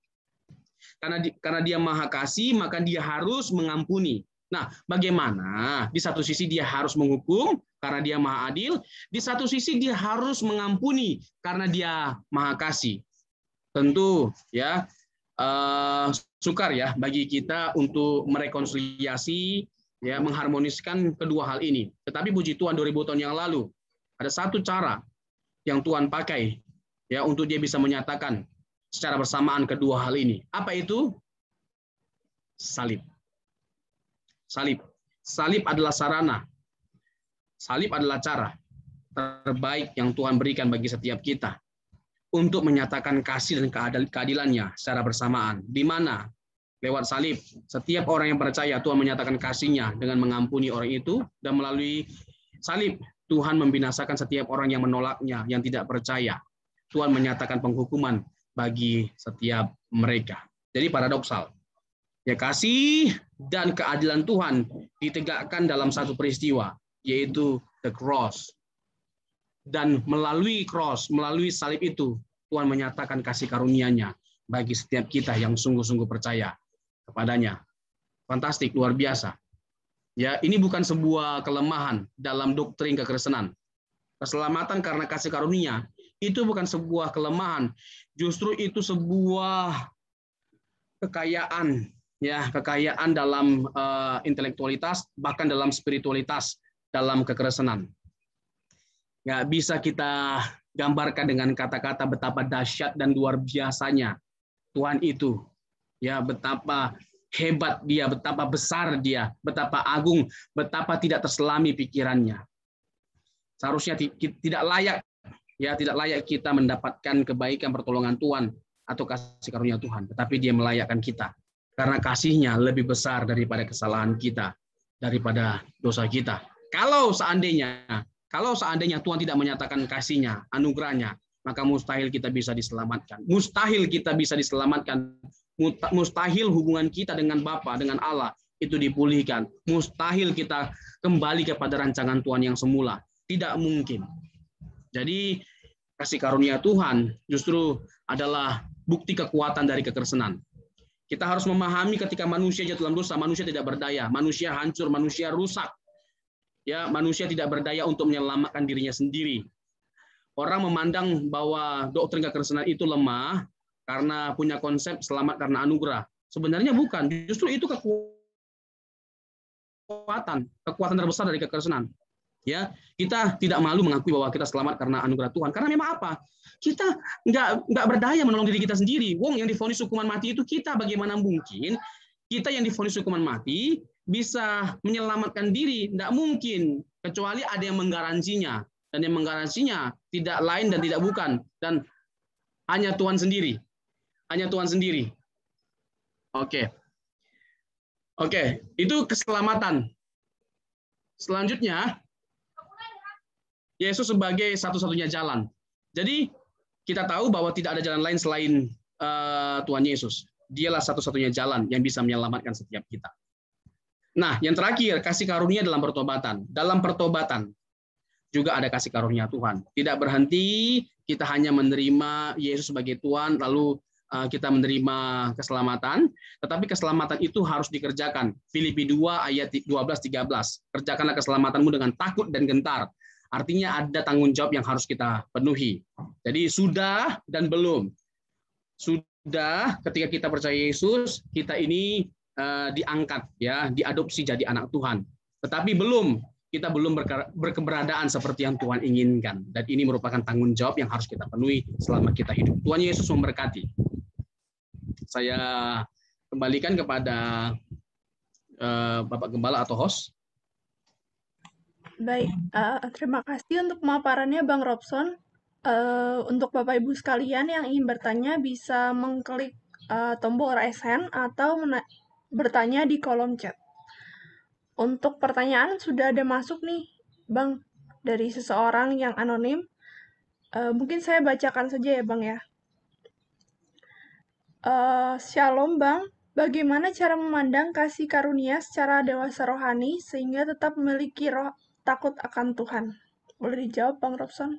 Karena dia maha kasih, maka dia harus mengampuni. Nah, bagaimana? Di satu sisi dia harus menghukum karena dia maha adil, di satu sisi dia harus mengampuni karena dia maha kasih. Tentu, ya, sukar, ya, bagi kita untuk merekonsiliasi, ya, mengharmoniskan kedua hal ini. Tetapi puji Tuhan, 2000 tahun yang lalu ada satu cara yang Tuhan pakai, ya, untuk dia bisa menyatakan secara bersamaan kedua hal ini. Apa itu? Salib. Salib. Salib adalah sarana. Salib adalah cara terbaik yang Tuhan berikan bagi setiap kita untuk menyatakan kasih dan keadilannya secara bersamaan. Di mana? Lewat salib. Setiap orang yang percaya, Tuhan menyatakan kasih-Nya dengan mengampuni orang itu, dan melalui salib Tuhan membinasakan setiap orang yang menolaknya, yang tidak percaya. Tuhan menyatakan penghukuman bagi setiap mereka. Jadi paradoksal. Ya, kasih dan keadilan Tuhan ditegakkan dalam satu peristiwa, yaitu the cross. Dan melalui cross, melalui salib itu, Tuhan menyatakan kasih karunia-Nya bagi setiap kita yang sungguh-sungguh percaya kepadanya. Fantastik, luar biasa. Ya, ini bukan sebuah kelemahan dalam doktrin kekristenan. Keselamatan karena kasih karunia itu bukan sebuah kelemahan, justru itu sebuah kekayaan, ya, kekayaan dalam intelektualitas, bahkan dalam spiritualitas, dalam kekristenan. Nggak bisa kita gambarkan dengan kata-kata betapa dahsyat dan luar biasanya Tuhan itu, ya, betapa hebat dia, betapa besar dia, betapa agung, betapa tidak terselami pikirannya. Seharusnya tidak layak, ya, tidak layak kita mendapatkan kebaikan pertolongan Tuhan atau kasih karunia Tuhan, tetapi dia melayakkan kita karena kasih-Nya lebih besar daripada kesalahan kita, daripada dosa kita. Kalau seandainya Tuhan tidak menyatakan kasih-Nya, anugerah-Nya, maka mustahil kita bisa diselamatkan. Mustahil kita bisa diselamatkan. Mustahil hubungan kita dengan Bapa, dengan Allah itu dipulihkan. Mustahil kita kembali kepada rancangan Tuhan yang semula. Tidak mungkin. Jadi kasih karunia Tuhan justru adalah bukti kekuatan dari kekristenan. Kita harus memahami ketika manusia jatuh dalam dosa, manusia tidak berdaya, manusia hancur, manusia rusak. Ya, manusia tidak berdaya untuk menyelamatkan dirinya sendiri. Orang memandang bahwa doktrin kekristenan itu lemah karena punya konsep selamat karena anugerah. Sebenarnya bukan, justru itu kekuatan kekuatan terbesar dari kekristenan. Ya, kita tidak malu mengakui bahwa kita selamat karena anugerah Tuhan. Karena memang apa? Kita nggak berdaya menolong diri kita sendiri. Wong yang divonis hukuman mati itu kita. Bagaimana mungkin kita yang divonis hukuman mati bisa menyelamatkan diri? Nggak mungkin, kecuali ada yang menggaransinya. Dan yang menggaransinya tidak lain dan tidak bukan. Dan hanya Tuhan sendiri. Hanya Tuhan sendiri. Oke. Oke, itu keselamatan. Selanjutnya, Yesus sebagai satu-satunya jalan. Jadi kita tahu bahwa tidak ada jalan lain selain Tuhan Yesus. Dialah satu-satunya jalan yang bisa menyelamatkan setiap kita. Nah, yang terakhir, kasih karunia dalam pertobatan. Dalam pertobatan juga ada kasih karunia Tuhan. Tidak berhenti kita hanya menerima Yesus sebagai Tuhan, lalu kita menerima keselamatan, tetapi keselamatan itu harus dikerjakan. Filipi 2 ayat 12-13. Kerjakanlah keselamatanmu dengan takut dan gentar. Artinya ada tanggung jawab yang harus kita penuhi. Jadi sudah dan belum. Sudah ketika kita percaya Yesus, kita ini diangkat, ya, diadopsi jadi anak Tuhan. Tetapi belum, kita belum berkeberadaan seperti yang Tuhan inginkan. Dan ini merupakan tanggung jawab yang harus kita penuhi selama kita hidup. Tuhan Yesus memberkati. Saya kembalikan kepada Bapak Gembala atau host. Baik, terima kasih untuk pemaparannya Bang Robson. Untuk Bapak Ibu sekalian yang ingin bertanya bisa mengklik tombol raise hand atau bertanya di kolom chat. Untuk pertanyaan sudah ada masuk nih, Bang, dari seseorang yang anonim. Mungkin saya bacakan saja ya, Bang ya. Shalom, Bang. Bagaimana cara memandang kasih karunia secara dewasa rohani sehingga tetap memiliki roh takut akan Tuhan? Boleh dijawab, Bang Robson?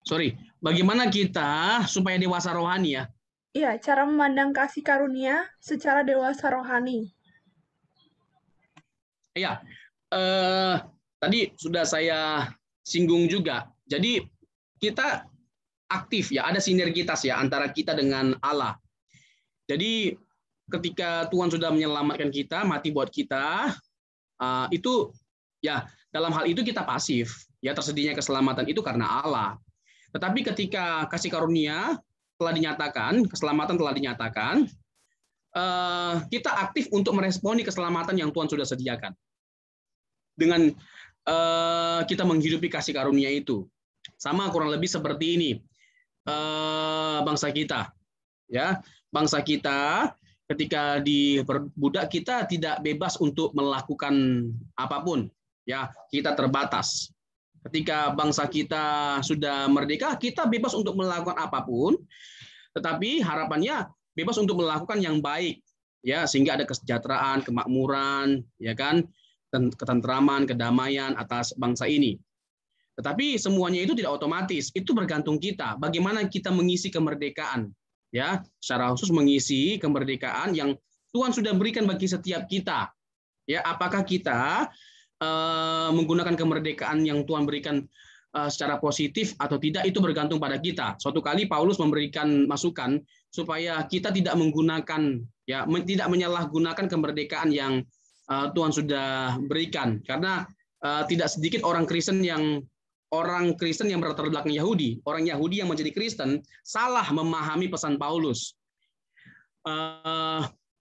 Sorry, bagaimana kita supaya dewasa rohani ya? Iya, cara memandang kasih karunia secara dewasa rohani. Iya, tadi sudah saya singgung juga. Jadi kita aktif ya, ada sinergitas ya antara kita dengan Allah. Jadi ketika Tuhan sudah menyelamatkan kita, mati buat kita, itu ya dalam hal itu kita pasif. Ya tersedianya keselamatan itu karena Allah. Tetapi ketika kasih karunia telah dinyatakan, keselamatan telah dinyatakan, kita aktif untuk meresponi keselamatan yang Tuhan sudah sediakan. Dengan kita menghidupi kasih karunia itu. Sama kurang lebih seperti ini. Bangsa kita. Ya, bangsa kita ketika diperbudak kita tidak bebas untuk melakukan apapun. Ya, kita terbatas. Ketika bangsa kita sudah merdeka, kita bebas untuk melakukan apapun, tetapi harapannya bebas untuk melakukan yang baik, ya, sehingga ada kesejahteraan, kemakmuran, ya kan, ketentraman, kedamaian atas bangsa ini. Tetapi semuanya itu tidak otomatis, itu bergantung kita. Bagaimana kita mengisi kemerdekaan, ya, secara khusus mengisi kemerdekaan yang Tuhan sudah berikan bagi setiap kita. Ya, apakah kita menggunakan kemerdekaan yang Tuhan berikan secara positif atau tidak itu bergantung pada kita. Suatu kali Paulus memberikan masukan supaya kita tidak menggunakan ya tidak menyalahgunakan kemerdekaan yang Tuhan sudah berikan karena tidak sedikit orang Kristen yang berlatar belakang Yahudi, orang Yahudi yang menjadi Kristen salah memahami pesan Paulus.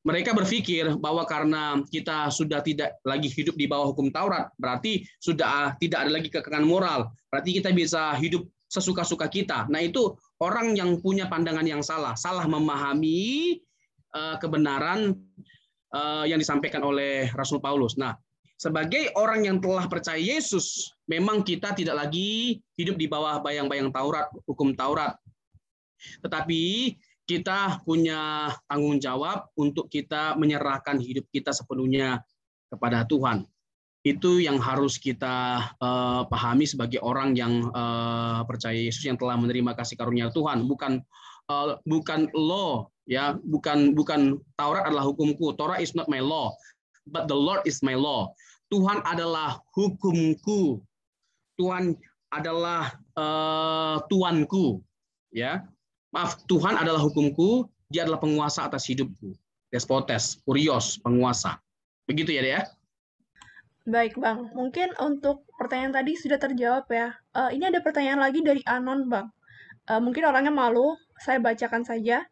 Mereka berpikir bahwa karena kita sudah tidak lagi hidup di bawah hukum Taurat, berarti sudah tidak ada lagi kekangan moral, berarti kita bisa hidup sesuka-suka kita. Nah itu orang yang punya pandangan yang salah memahami kebenaran yang disampaikan oleh Rasul Paulus. Nah, sebagai orang yang telah percaya Yesus, memang kita tidak lagi hidup di bawah bayang-bayang Taurat, hukum Taurat. Tetapi kita punya tanggung jawab untuk kita menyerahkan hidup kita sepenuhnya kepada Tuhan. Itu yang harus kita pahami sebagai orang yang percaya Yesus yang telah menerima kasih karunia Tuhan. Bukan law, ya, bukan Taurat adalah hukumku. Torah is not my law, but the Lord is my law. Tuhan adalah hukumku. Tuhan adalah Tuanku, ya. Maaf, Tuhan adalah hukumku, dia adalah penguasa atas hidupku. Despotes, kurios, penguasa. Begitu ya, ya? Baik, Bang. Mungkin untuk pertanyaan tadi sudah terjawab ya. Ini ada pertanyaan lagi dari Anon, Bang. Mungkin orangnya malu, saya bacakan saja.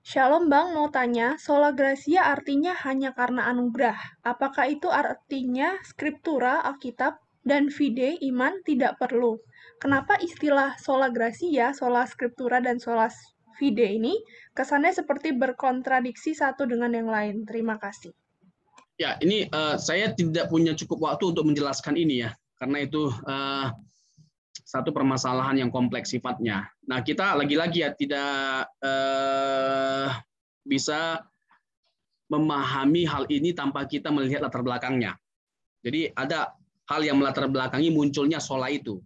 Shalom, Bang, mau tanya, sola gratia artinya hanya karena anugerah. Apakah itu artinya skriptura, Alkitab, dan fide, iman, tidak perlu? Kenapa istilah sola gratia, sola scriptura, dan sola fide ini kesannya seperti berkontradiksi satu dengan yang lain? Terima kasih. Ya, ini saya tidak punya cukup waktu untuk menjelaskan ini ya, karena itu satu permasalahan yang kompleks sifatnya. Nah, kita lagi-lagi ya tidak bisa memahami hal ini tanpa kita melihat latar belakangnya. Jadi ada hal yang melatar belakangi munculnya sola itu.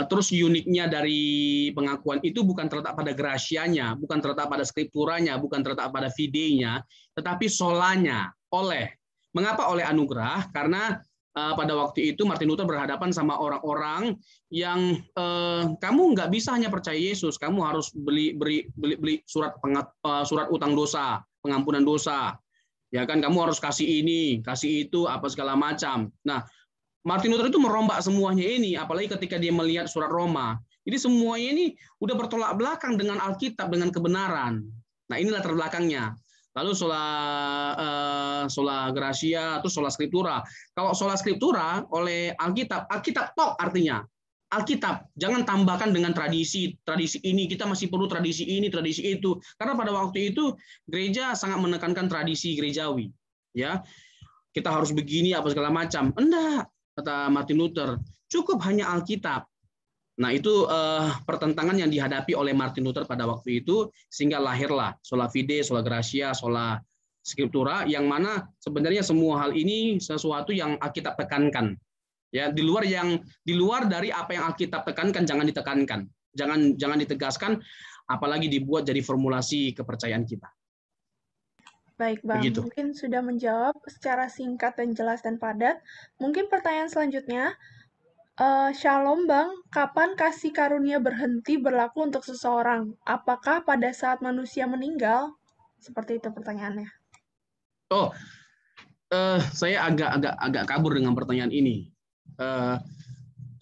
Terus uniknya dari pengakuan itu bukan terletak pada grasianya, bukan terletak pada skripturanya, bukan terletak pada fidenya, tetapi solanya. Oleh. Mengapa oleh anugerah? Karena pada waktu itu Martin Luther berhadapan sama orang-orang yang kamu nggak bisa hanya percaya Yesus, kamu harus beli surat utang dosa, pengampunan dosa. Ya kan, kamu harus kasih ini, kasih itu, apa segala macam. Nah, Martin Luther itu merombak semuanya ini, apalagi ketika dia melihat surat Roma. Jadi semuanya ini udah bertolak belakang dengan Alkitab, dengan kebenaran. Nah, inilah latar belakangnya. Lalu sola gratia, atau sola scriptura. Kalau sola scriptura oleh Alkitab, Alkitab tok artinya. Alkitab, jangan tambahkan dengan tradisi ini, kita masih perlu tradisi ini, tradisi itu. Karena pada waktu itu gereja sangat menekankan tradisi gerejawi. Ya, kita harus begini apa segala macam. Enggak, kata Martin Luther, cukup hanya Alkitab. Nah, itu pertentangan yang dihadapi oleh Martin Luther pada waktu itu, sehingga lahirlah sola fide, sola gratia, sola scriptura, yang mana sebenarnya semua hal ini sesuatu yang Alkitab tekankan. Ya, di luar dari apa yang Alkitab tekankan jangan ditekankan, jangan ditegaskan, apalagi dibuat jadi formulasi kepercayaan kita. Baik, Bang. Begitu. Mungkin sudah menjawab secara singkat dan jelas dan padat. Mungkin pertanyaan selanjutnya, Shalom, Bang. Kapan kasih karunia berhenti berlaku untuk seseorang? Apakah pada saat manusia meninggal? Seperti itu pertanyaannya. Oh, saya agak kabur dengan pertanyaan ini.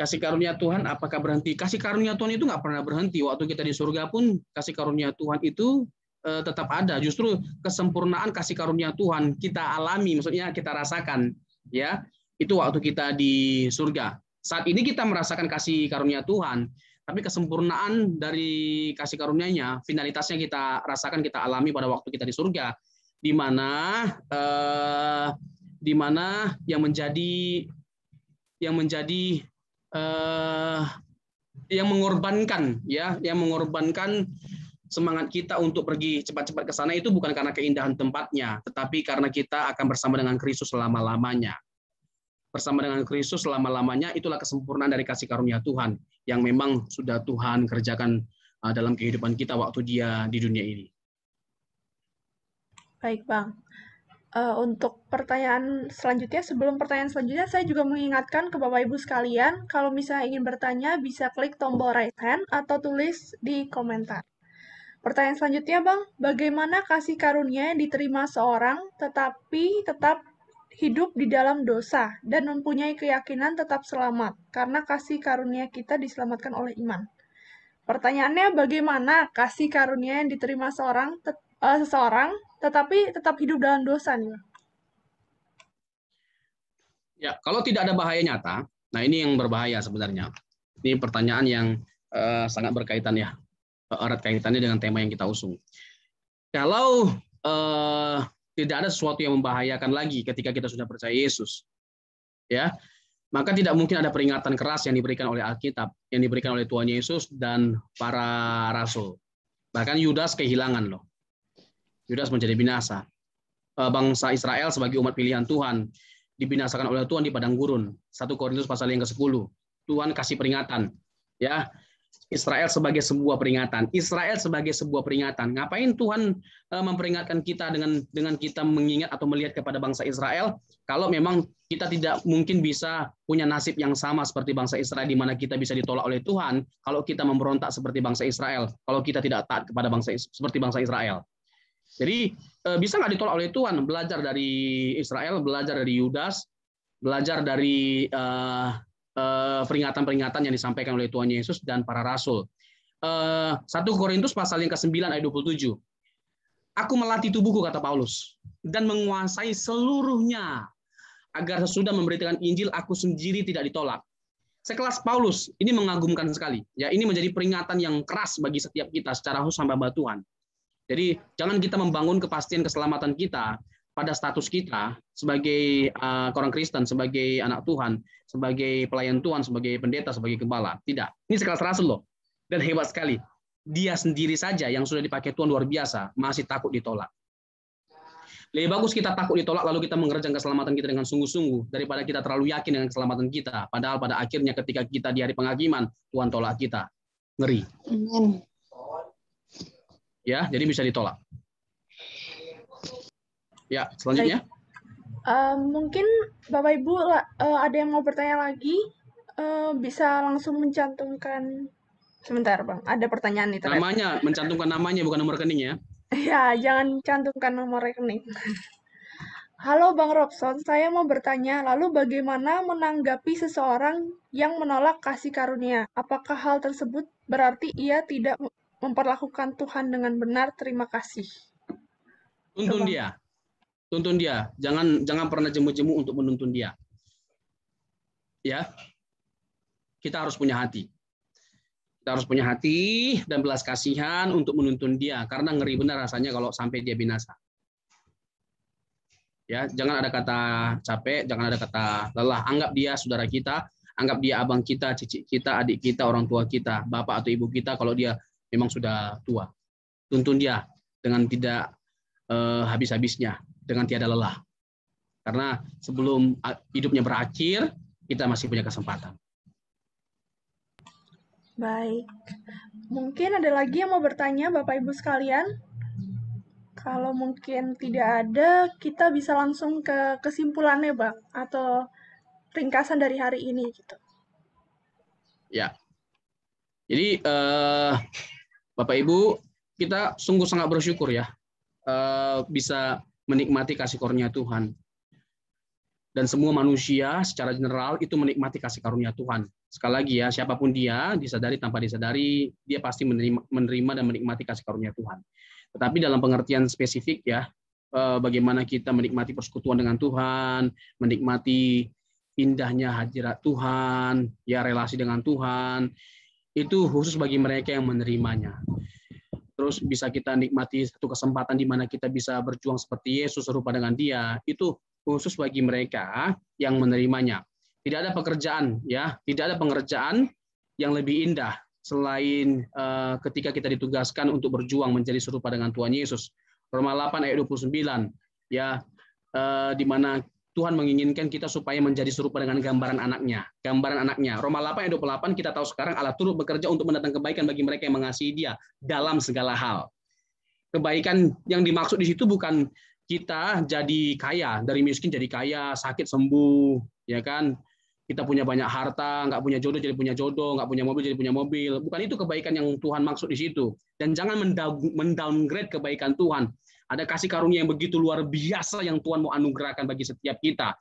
Kasih karunia Tuhan apakah berhenti? Kasih karunia Tuhan itu nggak pernah berhenti. Waktu kita di surga pun kasih karunia Tuhan itu tetap ada. Justru kesempurnaan kasih karunia Tuhan kita alami, maksudnya kita rasakan. Ya, itu waktu kita di surga. Saat ini kita merasakan kasih karunia Tuhan, tapi kesempurnaan dari kasih karunia-Nya, finalitasnya kita rasakan, kita alami pada waktu kita di surga, di mana yang mengorbankan semangat kita untuk pergi cepat-cepat ke sana itu bukan karena keindahan tempatnya, tetapi karena kita akan bersama dengan Kristus selama-lamanya. Bersama dengan Kristus selama-lamanya, itulah kesempurnaan dari kasih karunia Tuhan yang memang sudah Tuhan kerjakan dalam kehidupan kita waktu Dia di dunia ini. Baik, Bang. Untuk pertanyaan selanjutnya, sebelum pertanyaan selanjutnya, saya juga mengingatkan ke Bapak Ibu sekalian, kalau misalnya ingin bertanya, bisa klik tombol raise hand atau tulis di komentar. Pertanyaan selanjutnya, Bang, bagaimana kasih karunia yang diterima seorang tetapi tetap hidup di dalam dosa dan mempunyai keyakinan tetap selamat karena kasih karunia kita diselamatkan oleh iman? Pertanyaannya, bagaimana kasih karunia yang diterima seseorang tetapi tetap hidup dalam dosa nih? Ya, kalau tidak ada bahaya nyata, nah ini yang berbahaya sebenarnya. Ini pertanyaan yang sangat berkaitan ya, erat kaitannya dengan tema yang kita usung. Kalau tidak ada sesuatu yang membahayakan lagi ketika kita sudah percaya Yesus, ya, maka tidak mungkin ada peringatan keras yang diberikan oleh Alkitab, yang diberikan oleh Tuhan Yesus dan para rasul. Bahkan Yudas kehilangan loh. Yudas menjadi binasa. Bangsa Israel sebagai umat pilihan Tuhan dibinasakan oleh Tuhan di padang gurun. 1 Korintus pasal yang ke-10. Tuhan kasih peringatan, ya. Israel sebagai sebuah peringatan. Israel sebagai sebuah peringatan. Ngapain Tuhan memperingatkan kita dengan kita mengingat atau melihat kepada bangsa Israel kalau memang kita tidak mungkin bisa punya nasib yang sama seperti bangsa Israel di mana kita bisa ditolak oleh Tuhan kalau kita memberontak seperti bangsa Israel, kalau kita tidak taat kepada seperti bangsa Israel. Jadi bisa nggak ditolak oleh Tuhan? Belajar dari Israel, belajar dari Yudas, belajar dari peringatan-peringatan yang disampaikan oleh Tuhan Yesus dan para rasul. 1 Korintus pasal yang ke-9 ayat 27. Aku melatih tubuhku, kata Paulus, dan menguasai seluruhnya, agar sesudah memberitakan Injil aku sendiri tidak ditolak. Sekelas Paulus, ini mengagumkan sekali. Ya, ini menjadi peringatan yang keras bagi setiap kita secara khusus hamba Tuhan. Jadi jangan kita membangun kepastian keselamatan kita pada status kita sebagai orang Kristen, sebagai anak Tuhan, sebagai pelayan Tuhan, sebagai pendeta, sebagai gembala. Tidak. Ini sekelas rasul loh. Dan hebat sekali. Dia sendiri saja yang sudah dipakai Tuhan luar biasa, masih takut ditolak. Lebih bagus kita takut ditolak lalu kita mengerjakan keselamatan kita dengan sungguh-sungguh daripada kita terlalu yakin dengan keselamatan kita. Padahal pada akhirnya ketika kita di hari penghakiman, Tuhan tolak kita. Ngeri. Ya, jadi bisa ditolak. Ya, selanjutnya. Mungkin Bapak Ibu ada yang mau bertanya lagi, bisa langsung mencantumkan. Sebentar Bang, ada pertanyaan nih. Namanya, mencantumkan namanya bukan nomor rekening ya. Ya, jangan cantumkan nomor rekening. Halo Bang Robson, saya mau bertanya, lalu bagaimana menanggapi seseorang yang menolak kasih karunia? Apakah hal tersebut berarti ia tidak memperlakukan Tuhan dengan benar? Terima kasih. Tuntun dia. Tuntun dia, jangan pernah jemu-jemu untuk menuntun dia. Ya, kita harus punya hati. Kita harus punya hati dan belas kasihan untuk menuntun dia, karena ngeri benar rasanya kalau sampai dia binasa. Ya, jangan ada kata capek, jangan ada kata lelah. Anggap dia saudara kita, anggap dia abang kita, cicit kita, adik kita, orang tua kita, bapak atau ibu kita kalau dia memang sudah tua. Tuntun dia dengan tidak habis-habisnya, dengan tiada lelah. Karena sebelum hidupnya berakhir, kita masih punya kesempatan. Baik. Mungkin ada lagi yang mau bertanya, Bapak Ibu sekalian? Kalau mungkin tidak ada, kita bisa langsung ke kesimpulannya, Bang, atau ringkasan dari hari ini gitu. Ya. Jadi Bapak Ibu, kita sungguh sangat bersyukur ya bisa menikmati kasih karunia Tuhan. Dan semua manusia secara general itu menikmati kasih karunia Tuhan. Sekali lagi ya, siapapun dia, disadari tanpa disadari, dia pasti menerima dan menikmati kasih karunia Tuhan. Tetapi dalam pengertian spesifik ya, bagaimana kita menikmati persekutuan dengan Tuhan, menikmati indahnya hadirat Tuhan, ya relasi dengan Tuhan, itu khusus bagi mereka yang menerimanya. Terus bisa kita nikmati satu kesempatan di mana kita bisa berjuang seperti Yesus serupa dengan Dia, itu khusus bagi mereka yang menerimanya. Tidak ada pekerjaan ya, tidak ada pengerjaan yang lebih indah selain ketika kita ditugaskan untuk berjuang menjadi serupa dengan Tuhan Yesus. Roma 8 ayat 29 ya, di mana Tuhan menginginkan kita supaya menjadi serupa dengan gambaran anaknya. Gambaran anaknya. Roma 8 ayat 28 kita tahu sekarang Allah turut bekerja untuk mendatangkan kebaikan bagi mereka yang mengasihi Dia dalam segala hal. Kebaikan yang dimaksud di situ bukan kita jadi kaya, dari miskin jadi kaya, sakit sembuh, ya kan? Kita punya banyak harta, nggak punya jodoh jadi punya jodoh, nggak punya mobil jadi punya mobil. Bukan itu kebaikan yang Tuhan maksud di situ. Dan jangan mendowngrade kebaikan Tuhan. Ada kasih karunia yang begitu luar biasa yang Tuhan mau anugerahkan bagi setiap kita,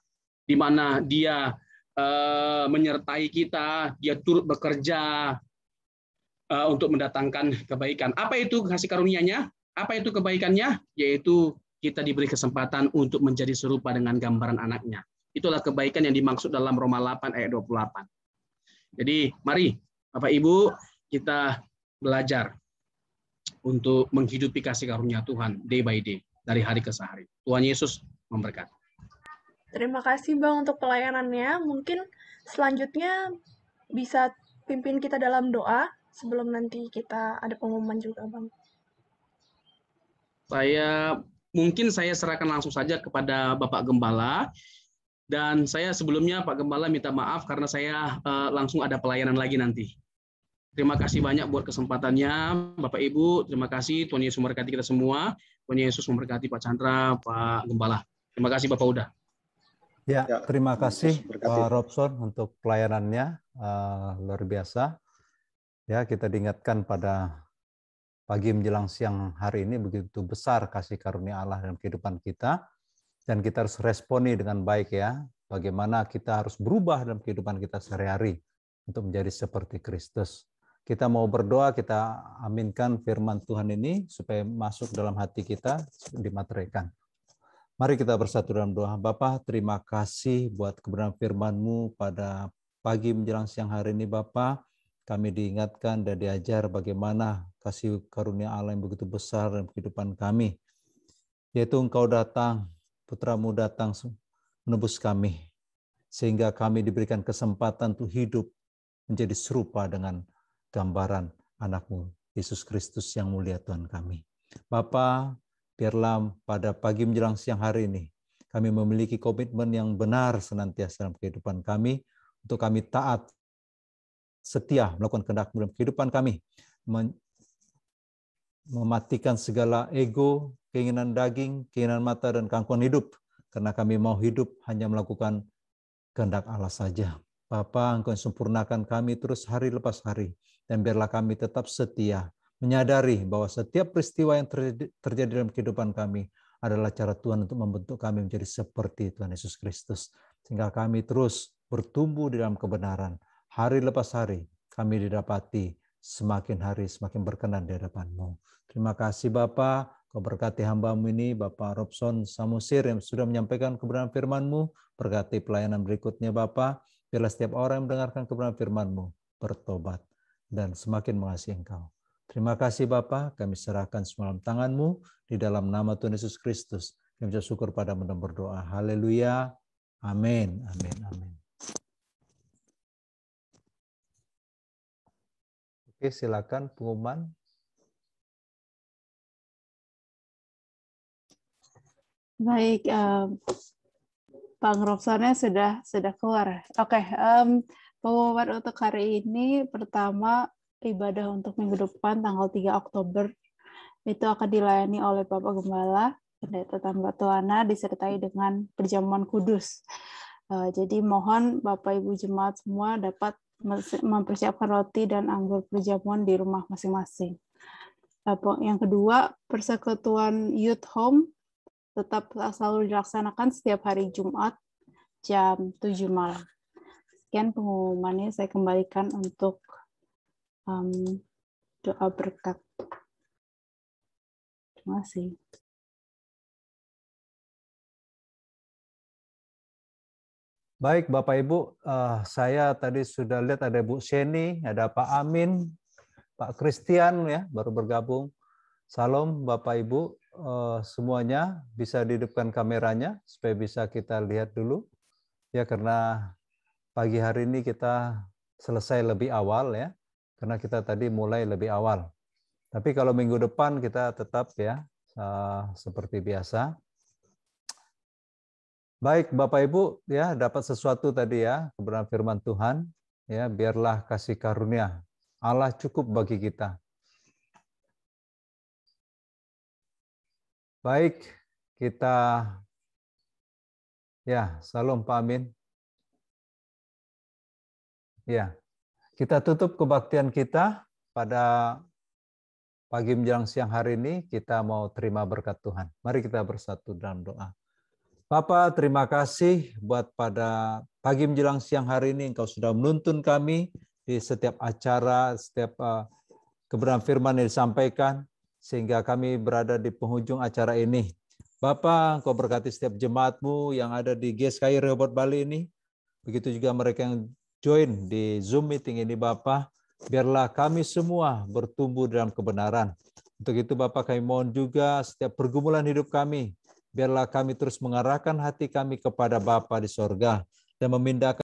di mana Dia menyertai kita, Dia turut bekerja untuk mendatangkan kebaikan. Apa itu kasih karunia-Nya? Apa itu kebaikannya? Yaitu kita diberi kesempatan untuk menjadi serupa dengan gambaran anaknya. Itulah kebaikan yang dimaksud dalam Roma 8 ayat 28. Jadi mari Bapak Ibu kita belajar untuk menghidupi kasih karunia Tuhan day by day, dari hari ke hari. Tuhan Yesus memberkati. Terima kasih Bang untuk pelayanannya. Mungkin selanjutnya bisa pimpin kita dalam doa sebelum nanti kita ada pengumuman juga Bang. Mungkin saya serahkan langsung saja kepada Bapak Gembala, dan saya sebelumnya Pak Gembala minta maaf karena saya langsung ada pelayanan lagi nanti. Terima kasih banyak buat kesempatannya, Bapak Ibu. Terima kasih, Tuhan Yesus memberkati kita semua. Tuhan Yesus memberkati Pak Chandra, Pak Gembala. Terima kasih Bapak Uda. Ya, terima kasih Pak Robson untuk pelayanannya, luar biasa. Ya, kita diingatkan pada pagi menjelang siang hari ini begitu besar kasih karunia Allah dalam kehidupan kita, dan kita harus responi dengan baik ya. Bagaimana kita harus berubah dalam kehidupan kita sehari-hari untuk menjadi seperti Kristus. Kita mau berdoa, kita aminkan firman Tuhan ini supaya masuk dalam hati kita, dimateraikan. Mari kita bersatu dalam doa. Bapa, terima kasih buat kebenaran firman-Mu pada pagi menjelang siang hari ini, Bapa. Kami diingatkan dan diajar bagaimana kasih karunia Allah yang begitu besar dalam kehidupan kami. Yaitu Engkau datang, Putra-Mu datang menebus kami, sehingga kami diberikan kesempatan untuk hidup menjadi serupa dengan gambaran anak-Mu, Yesus Kristus yang mulia Tuhan kami. Bapa, biarlah pada pagi menjelang siang hari ini, kami memiliki komitmen yang benar senantiasa dalam kehidupan kami, untuk kami taat, setia melakukan kehendak dalam kehidupan kami, mematikan segala ego, keinginan daging, keinginan mata, dan gangguan hidup, karena kami mau hidup hanya melakukan kehendak Allah saja. Bapa, Engkau sempurnakan kami terus hari lepas hari, dan biarlah kami tetap setia, menyadari bahwa setiap peristiwa yang terjadi dalam kehidupan kami adalah cara Tuhan untuk membentuk kami menjadi seperti Tuhan Yesus Kristus, sehingga kami terus bertumbuh di dalam kebenaran. Hari lepas hari kami didapati semakin hari semakin berkenan di hadapan-Mu. Terima kasih Bapa, Kau berkati hamba-Mu ini, Bapak Robson Samusir yang sudah menyampaikan kebenaran firman-Mu. Berkati pelayanan berikutnya Bapa, biarlah setiap orang yang mendengarkan kebenaran firman-Mu bertobat dan semakin mengasihi Engkau. Terima kasih Bapa, kami serahkan semua dalam tangan-Mu, di dalam nama Tuhan Yesus Kristus. Kami ucap syukur pada-Mu dan berdoa. Haleluya. Amin. Amin. Amin. Oke, silakan pengumuman. Baik, Bang Robsonnya sudah keluar. Oke, pengumuman untuk hari ini pertama ibadah untuk minggu depan tanggal 3 Oktober itu akan dilayani oleh Bapak Gembala Pendeta Tambah Tuana disertai dengan perjamuan kudus. Jadi mohon Bapak Ibu jemaat semua dapat mempersiapkan roti dan anggur perjamuan di rumah masing-masing. Yang kedua, persekutuan Youth Home tetap selalu dilaksanakan setiap hari Jumat jam 7 malam. Sekian pengumumannya, saya kembalikan untuk doa berkat. Terima kasih. Baik Bapak Ibu, saya tadi sudah lihat ada Bu Sheni, ada Pak Amin, Pak Christian ya baru bergabung. Salam Bapak Ibu, semuanya bisa dihidupkan kameranya supaya bisa kita lihat dulu ya, karena pagi hari ini kita selesai lebih awal ya, karena kita tadi mulai lebih awal. Tapi kalau minggu depan kita tetap ya seperti biasa. Baik Bapak Ibu ya, dapat sesuatu tadi ya, kebenaran firman Tuhan ya, biarlah kasih karunia Allah cukup bagi kita. Baik, kita ya, salam Pak Amin. Ya, kita tutup kebaktian kita pada pagi menjelang siang hari ini, kita mau terima berkat Tuhan. Mari kita bersatu dalam doa. Bapak, terima kasih buat pada pagi menjelang siang hari ini Engkau sudah menuntun kami di setiap acara, setiap kebenaran firman yang disampaikan, sehingga kami berada di penghujung acara ini. Bapak, Engkau berkati setiap jemaat-Mu yang ada di GSKI Rehoboth Bali ini, begitu juga mereka yang join di Zoom meeting ini Bapak, biarlah kami semua bertumbuh dalam kebenaran. Untuk itu Bapak, kami mohon juga setiap pergumulan hidup kami, biarlah kami terus mengarahkan hati kami kepada Bapa di sorga dan memindahkan